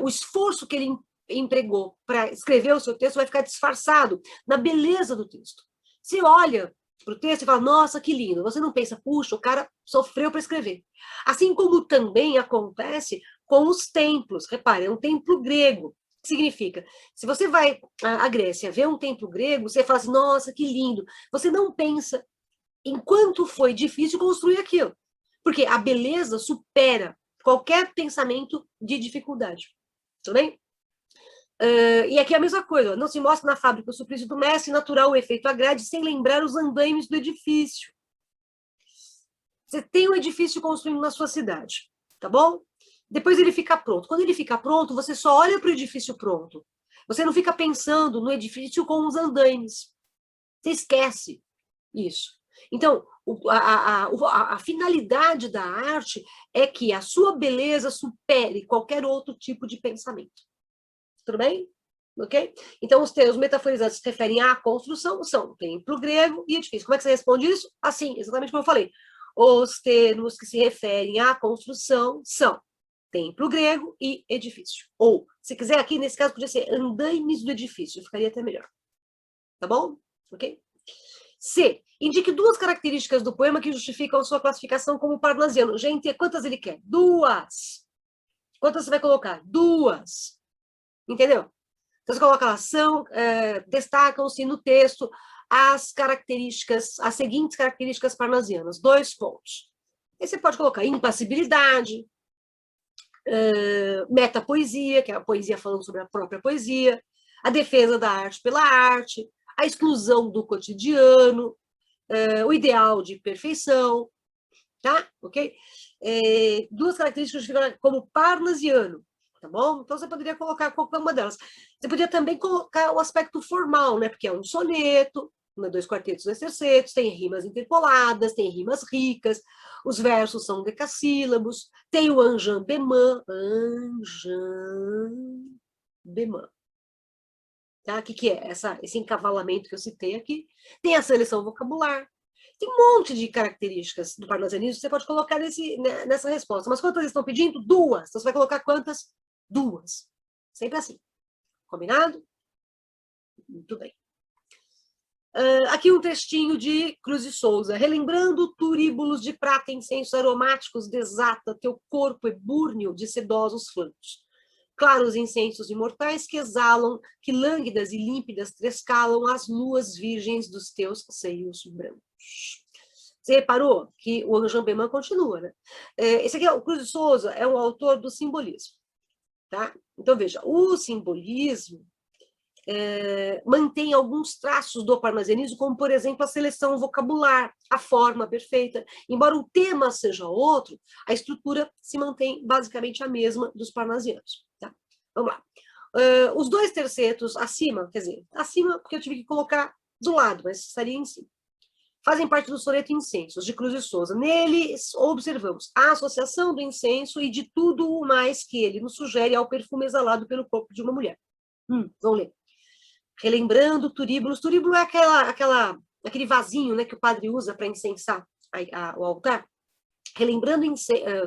o esforço que ele empregou para escrever o seu texto vai ficar disfarçado na beleza do texto. Você olha para o texto e fala, nossa, que lindo. Você não pensa, puxa, o cara sofreu para escrever. Assim como também acontece com os templos. Repare, é um templo grego. Que significa, se você vai à Grécia ver um templo grego, você fala assim, nossa, que lindo. Você não pensa em quanto foi difícil construir aquilo. Porque a beleza supera qualquer pensamento de dificuldade. Tudo bem? E aqui é a mesma coisa, não se mostra na fábrica o suplício do mestre natural, o efeito agrade, sem lembrar os andaimes do edifício. Você tem um edifício construindo na sua cidade, tá bom? Depois ele fica pronto. Quando ele fica pronto, você só olha para o edifício pronto. Você não fica pensando no edifício com os andaimes. Você esquece isso. Então, a finalidade da arte é que a sua beleza supere qualquer outro tipo de pensamento. Tudo bem? Ok? Então, os termos metaforizados se referem à construção, são templo grego e edifício. Como é que você responde isso? Assim, exatamente como eu falei. Os termos que se referem à construção são templo grego e edifício. Ou, se quiser aqui, nesse caso, podia ser andaimes do edifício, ficaria até melhor. Tá bom? Ok? C. Indique duas características do poema que justificam sua classificação como parnasiano. Gente, quantas ele quer? Duas. Quantas você vai colocar? Duas. Entendeu? Então, você coloca lá, destacam-se no texto as seguintes características parnasianas. 2 pontos. Aí você pode colocar impassibilidade, metapoesia, que é a poesia falando sobre a própria poesia, a defesa da arte pela arte, a exclusão do cotidiano, o ideal de perfeição, tá? Ok? Duas características como parnasiano, tá bom? Então, você poderia colocar qualquer uma delas. Você podia também colocar o aspecto formal, né? Porque é um soneto, 2 quartetos, 2 tercetos, tem rimas interpoladas, tem rimas ricas, os versos são decassílabos, tem o anjambemã, tá? O que é esse encavalamento que eu citei aqui? Tem a seleção vocabular, tem um monte de características do parnasianismo que você pode colocar nessa resposta. Mas quantas eles estão pedindo? 2. Então, você vai colocar quantas? 2. Sempre assim. Combinado? Muito bem. Aqui um textinho de Cruz de Souza. Relembrando turíbulos de prata, incensos aromáticos, desata teu corpo ebúrneo de sedosos flancos. Claros incensos imortais que exalam, que lânguidas e límpidas trescalam as nuas virgens dos teus seios brancos. Você reparou que o Anjambemã continua, né? Esse aqui, o Cruz de Souza, é um autor do simbolismo. Tá? Então, veja, o simbolismo mantém alguns traços do parnasianismo, como, por exemplo, a seleção vocabular, a forma perfeita. Embora o tema seja outro, a estrutura se mantém basicamente a mesma dos parnasianos. Tá? Vamos lá. Os 2 tercetos acima, quer dizer, acima porque eu tive que colocar do lado, mas estaria em cima. Fazem parte do soneto Incensos, de Cruz de Souza. Neles observamos a associação do incenso e de tudo o mais que ele nos sugere ao perfume exalado pelo corpo de uma mulher. Vamos ler. Relembrando turíbulos. Turíbulo é aquele vasinho, né, que o padre usa para incensar o altar. Relembrando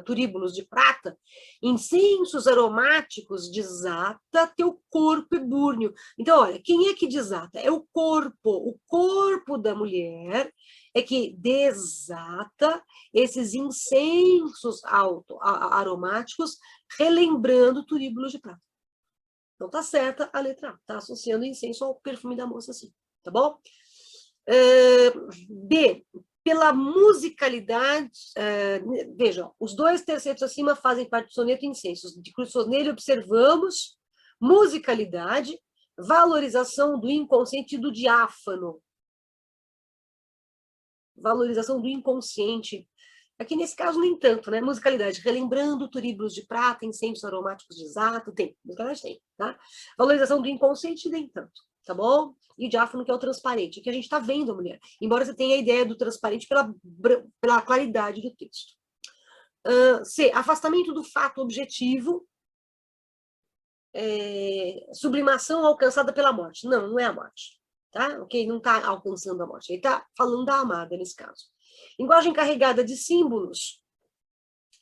turíbulos de prata, incensos aromáticos, desata teu corpo ebúrneo. Então, olha, quem é que desata? É o corpo da mulher é que desata esses incensos aromáticos, relembrando turíbulos de prata. Então, tá certa a letra A, tá associando o incenso ao perfume da moça, assim, tá bom? B, pela musicalidade, veja, os 2 tercetos acima fazem parte do soneto Incensos. De Cruz de Souza, nele observamos musicalidade, valorização do inconsciente e do diáfano. Valorização do inconsciente. Aqui, nesse caso, nem tanto, né? Musicalidade, relembrando turíbulos de prata, incêndios aromáticos de exato, tem. Musicalidade tem, tá? Valorização do inconsciente, nem tanto. tá bom? E o diáfano, que é o transparente, que a gente está vendo a mulher, embora você tenha a ideia do transparente pela claridade do texto. C, afastamento do fato objetivo, sublimação alcançada pela morte. Não, não é a morte, tá? Ok, não está alcançando a morte, ele está falando da amada nesse caso. Linguagem carregada de símbolos,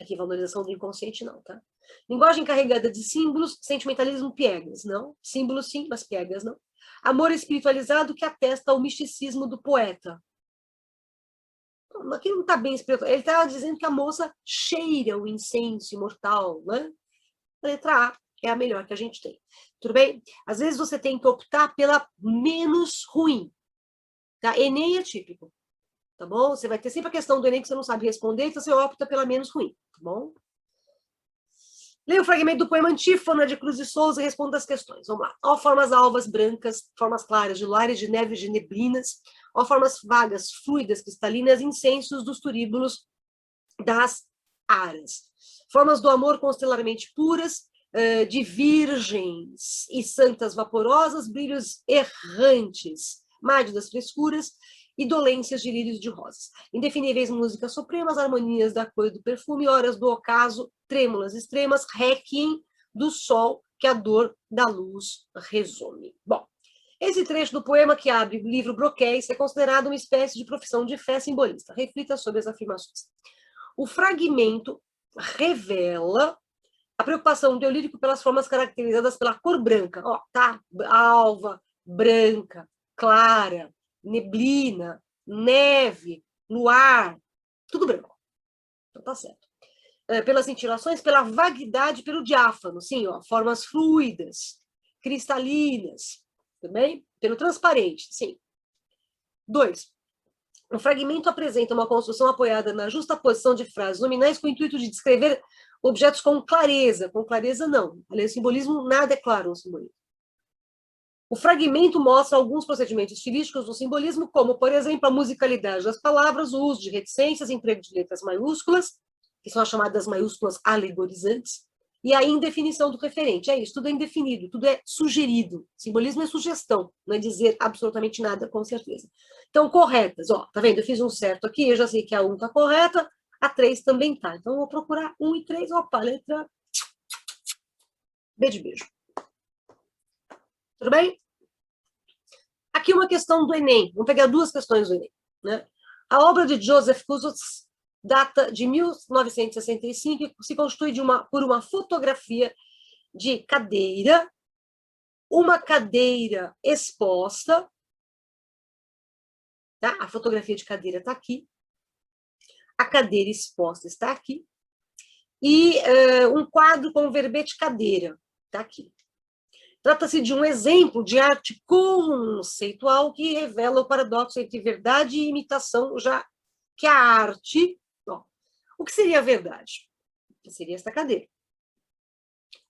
aqui valorização do inconsciente não, tá? Linguagem carregada de símbolos, sentimentalismo piegas, não? Símbolos sim, mas piegas não. Amor espiritualizado que atesta o misticismo do poeta. Aqui não está bem espiritual. Ele está dizendo que a moça cheira o incenso imortal, né? A letra A é a melhor que a gente tem. Tudo bem? Às vezes você tem que optar pela menos ruim. Tá? Enem é típico. Tá bom? Você vai ter sempre a questão do Enem que você não sabe responder, então você opta pela menos ruim. Tá bom? Leia o fragmento do poema Antífona de Cruz de Souza e responda as questões. Vamos lá. Ó formas alvas, brancas, formas claras, de lares de neve, de neblinas, ó formas vagas, fluidas, cristalinas, incensos dos turíbulos das aras. Formas do amor constelarmente puras, de virgens e santas vaporosas, brilhos errantes, mádidas frescuras e dolências de lírios de rosas. Indefiníveis músicas supremas, harmonias da cor e do perfume, horas do ocaso, trêmulas extremas, requiem do sol que a dor da luz resume. Bom, esse trecho do poema que abre o livro Broquéis é considerado uma espécie de profissão de fé simbolista. Reflita sobre as afirmações. O fragmento revela a preocupação do lírico pelas formas caracterizadas pela cor branca. Ó, tá? Alva, branca, clara, neblina, neve, luar, tudo branco. Então tá certo. Pelas cintilações, pela vaguidade, pelo diáfano, sim, ó, formas fluidas, cristalinas, também, pelo transparente, sim. 2. O fragmento apresenta uma construção apoiada na justa posição de frases nominais com o intuito de descrever objetos com clareza. Com clareza, não. Além do simbolismo, nada é claro no simbolismo. O fragmento mostra alguns procedimentos estilísticos do simbolismo, como, por exemplo, a musicalidade das palavras, o uso de reticências, emprego de letras maiúsculas, que são as chamadas maiúsculas alegorizantes, e a indefinição do referente. É isso, tudo é indefinido, tudo é sugerido. Simbolismo é sugestão, não é dizer absolutamente nada, com certeza. Então, corretas, ó, tá vendo? Eu fiz um certo aqui, eu já sei que a 1 tá correta, a 3 também tá. Então, eu vou procurar 1 e 3, opa, letra B de beijo. Tudo bem? Aqui uma questão do Enem. Vamos pegar duas questões do Enem. Né? A obra de Joseph Kouzos data de 1965 e se constitui por uma fotografia de cadeira, uma cadeira exposta. Tá? A fotografia de cadeira está aqui. A cadeira exposta está aqui. E um quadro com verbete cadeira está aqui. Trata-se de um exemplo de arte conceitual que revela o paradoxo entre verdade e imitação, já que a arte... Ó, o que seria a verdade? Que seria esta cadeira.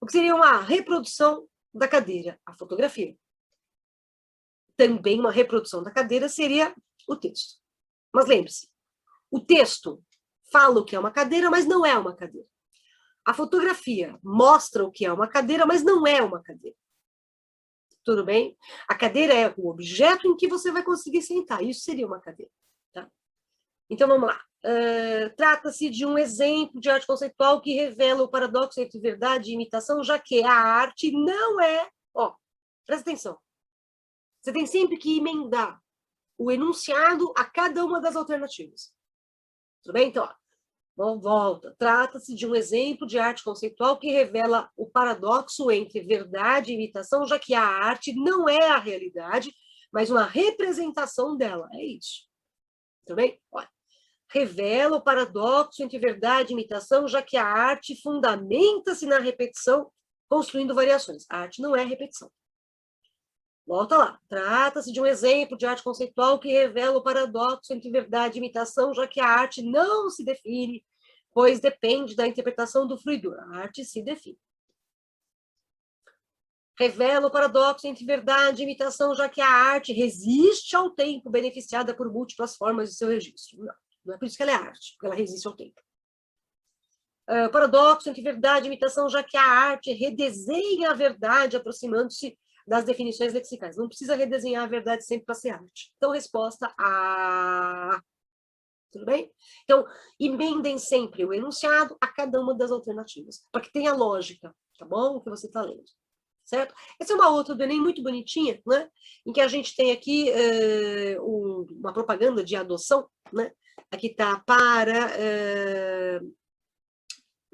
O que seria uma reprodução da cadeira? A fotografia. Também uma reprodução da cadeira seria o texto. Mas lembre-se, o texto fala o que é uma cadeira, mas não é uma cadeira. A fotografia mostra o que é uma cadeira, mas não é uma cadeira. Tudo bem? A cadeira é o objeto em que você vai conseguir sentar. Isso seria uma cadeira. Tá? Então, vamos lá. Trata-se de um exemplo de arte conceitual que revela o paradoxo entre verdade e imitação, já que a arte não é... Ó, presta atenção. Você tem sempre que emendar o enunciado a cada uma das alternativas. Tudo bem? Então, ó, volta. Trata-se de um exemplo de arte conceitual que revela o paradoxo entre verdade e imitação, já que a arte não é a realidade, mas uma representação dela. É isso. Tudo bem? Olha. Revela o paradoxo entre verdade e imitação, já que a arte fundamenta-se na repetição, construindo variações. A arte não é repetição. Volta lá. Trata-se de um exemplo de arte conceitual que revela o paradoxo entre verdade e imitação, já que a arte não se define, pois depende da interpretação do fruidor. A arte se define. Revela o paradoxo entre verdade e imitação, já que a arte resiste ao tempo, beneficiada por múltiplas formas de seu registro. Não é por isso que ela é arte, porque ela resiste ao tempo. Paradoxo entre verdade e imitação, já que a arte redesenha a verdade, aproximando-se das definições lexicais. Não precisa redesenhar a verdade sempre para ser arte. Então, resposta A. Tudo bem? Então, emendem sempre o enunciado a cada uma das alternativas, para que tenha lógica, tá bom? O que você está lendo. Certo? Essa é uma outra do Enem muito bonitinha, né? Em que a gente tem aqui uma propaganda de adoção, né? Aqui está para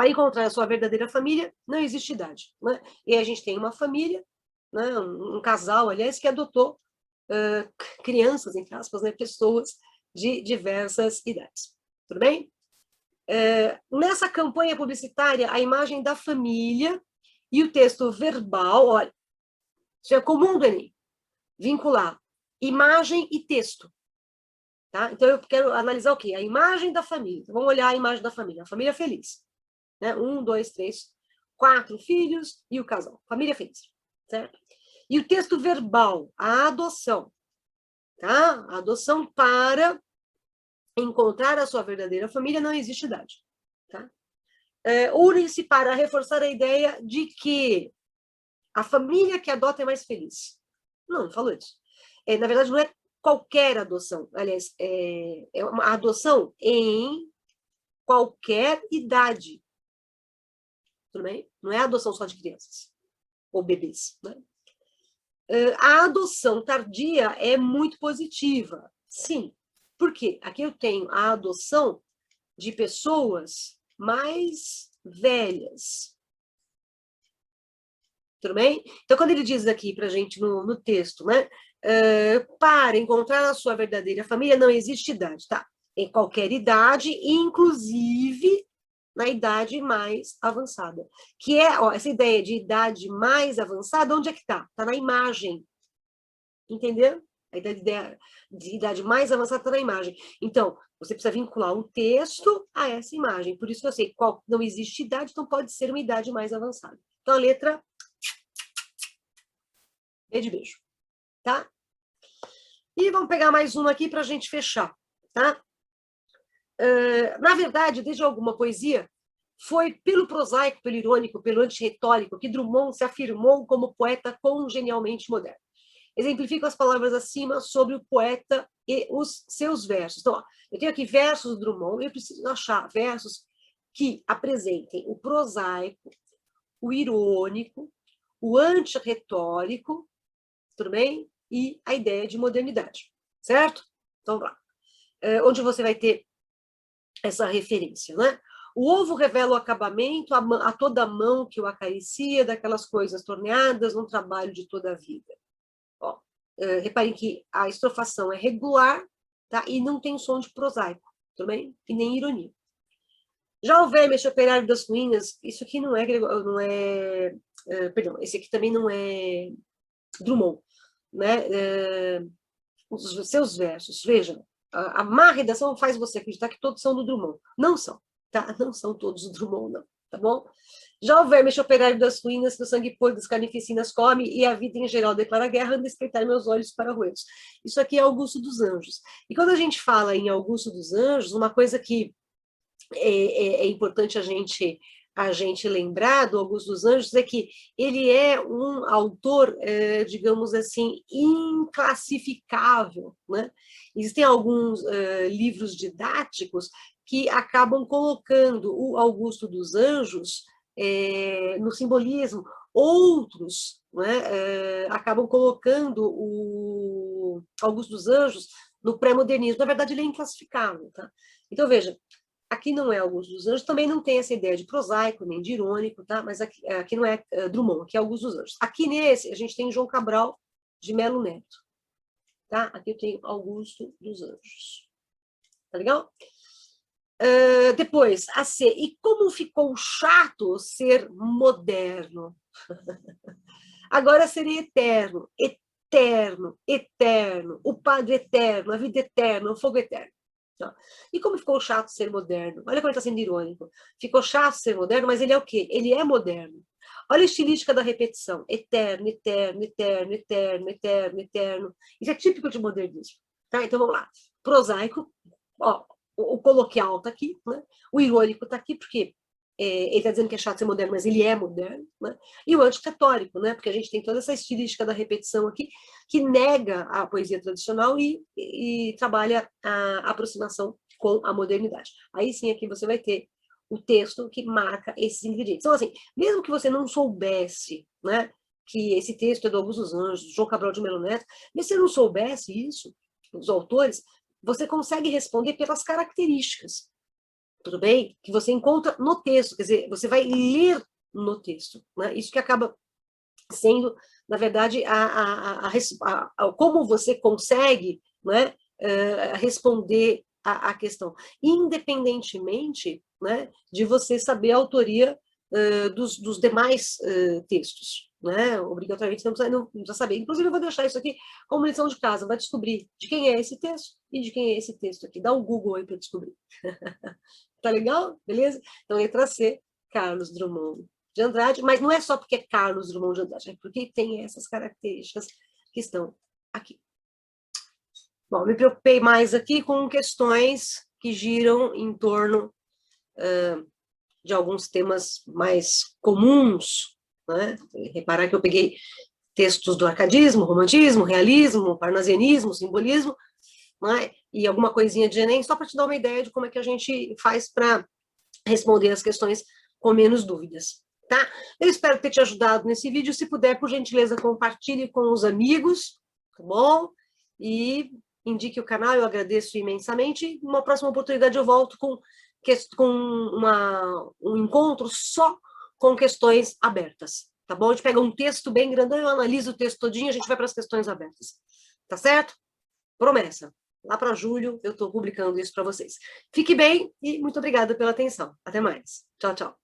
encontrar a sua verdadeira família, não existe idade, né? E a gente tem uma família, né? Um casal, aliás, que adotou crianças, entre aspas, né? Pessoas de diversas idades. Tudo bem? Nessa campanha publicitária, a imagem da família e o texto verbal, olha, isso é comum do Enem, vincular imagem e texto. Tá? Então, eu quero analisar o quê? A imagem da família. Então, vamos olhar a imagem da família. A família feliz. Né? 1, 2, 3, 4 filhos e o casal. Família feliz. Certo? E o texto verbal, a adoção. Tá? A adoção para encontrar a sua verdadeira família não existe idade. Tá? Une-se para reforçar a ideia de que a família que adota é mais feliz. Não falou isso. Na verdade, não é qualquer adoção. Aliás, é uma adoção em qualquer idade. Tudo bem? Não é adoção só de crianças ou bebês. Né? A adoção tardia é muito positiva. Sim. Por quê? Aqui eu tenho a adoção de pessoas mais velhas. Tudo bem? Então, quando ele diz aqui para a gente no texto, né? Para encontrar a sua verdadeira família, não existe idade, tá? Em qualquer idade, inclusive na idade mais avançada. Que é, ó, essa ideia de idade mais avançada, onde é que tá? Tá na imagem. Entendeu? A ideia de idade mais avançada está na imagem. Então, você precisa vincular um texto a essa imagem. Por isso que eu sei qual não existe idade, então pode ser uma idade mais avançada. Então, a letra B de beijo. Tá? E vamos pegar mais uma aqui para a gente fechar. Tá? Na verdade, desde alguma poesia, foi pelo prosaico, pelo irônico, pelo antirretórico que Drummond se afirmou como poeta congenialmente moderno. Exemplifico as palavras acima sobre o poeta e os seus versos. Então, ó, eu tenho aqui versos do Drummond, e eu preciso achar versos que apresentem o prosaico, o irônico, o antirretórico, tudo bem? E a ideia de modernidade, certo? Então, vamos lá. Onde você vai ter essa referência, né? O ovo revela o acabamento a toda mão que o acaricia, daquelas coisas torneadas num trabalho de toda a vida. Ó, reparem que a estrofação é regular, tá? E não tem som de prosaico, tudo bem? E nem ironia. Já o verme, este operário das ruínas, isso aqui não é, perdão, esse aqui também não é Drummond, né? Os seus versos, vejam, a má redação faz você acreditar que todos são do Drummond. Não são, tá? Não são todos do Drummond, não, tá bom? Já o verme, este operário das ruínas, que o sangue podre das carnificinas come, e a vida em geral declara guerra, anda a espreitar meus olhos para roelos. Isso aqui é Augusto dos Anjos. E quando a gente fala em Augusto dos Anjos, uma coisa que é importante a gente lembrar do Augusto dos Anjos é que ele é um autor, digamos assim, inclassificável, né? Existem alguns livros didáticos que acabam colocando o Augusto dos Anjos no simbolismo, outros, né, acabam colocando o Augusto dos Anjos no pré-modernismo. Na verdade, ele é inclassificável, tá? Então, veja, aqui não é Augusto dos Anjos, também não tem essa ideia de prosaico, nem de irônico, tá? Mas aqui não é Drummond, aqui é Augusto dos Anjos. Aqui nesse, a gente tem João Cabral de Melo Neto, tá? Aqui eu tenho Augusto dos Anjos. Tá legal? Depois, a C. E como ficou chato ser moderno? Agora seria eterno, eterno, eterno, o Padre eterno, a vida eterna, o fogo eterno. E como ficou chato ser moderno? Olha como ele está sendo irônico. Ficou chato ser moderno, mas ele é o quê? Ele é moderno. Olha a estilística da repetição. Eterno, eterno, eterno, eterno, eterno, eterno. Isso é típico de modernismo. Tá? Então, vamos lá. Prosaico, ó, o coloquial está aqui, né? O irônico está aqui, porque ele está dizendo que é chato ser moderno, mas ele é moderno, né? E o antirretórico, né? Porque a gente tem toda essa estilística da repetição aqui, que nega a poesia tradicional e trabalha a aproximação com a modernidade. Aí sim aqui você vai ter o texto que marca esses ingredientes. Então, assim, mesmo que você não soubesse, né, que esse texto é do Augusto dos Anjos, do João Cabral de Melo Neto, mesmo se você não soubesse isso, os autores, você consegue responder pelas características, tudo bem? Que você encontra no texto, quer dizer, você vai ler no texto, né? Isso que acaba sendo, na verdade, como você consegue, né, responder a questão, independentemente, né, de você saber a autoria dos demais textos, né? Obrigatoriamente você não precisa saber. Inclusive, eu vou deixar isso aqui como lição de casa, vai descobrir de quem é esse texto e de quem é esse texto aqui. Dá um Google aí para descobrir. Tá legal? Beleza? Então, letra C, Carlos Drummond de Andrade, mas não é só porque é Carlos Drummond de Andrade, é porque tem essas características que estão aqui. Bom, me preocupei mais aqui com questões que giram em torno de alguns temas mais comuns, né? Reparar que eu peguei textos do arcadismo, romantismo, realismo, parnasianismo, simbolismo, né? E alguma coisinha de Enem, só para te dar uma ideia de como é que a gente faz para responder as questões com menos dúvidas, tá? Eu espero ter te ajudado nesse vídeo. Se puder, por gentileza, compartilhe com os amigos, tá bom? E indique o canal, eu agradeço imensamente. Numa próxima oportunidade eu volto com um encontro só com questões abertas, tá bom? A gente pega um texto bem grandão, eu analiso o texto todinho, a gente vai para as questões abertas, tá certo? Promessa. Lá para julho eu estou publicando isso para vocês. Fique bem e muito obrigada pela atenção. Até mais. Tchau, tchau.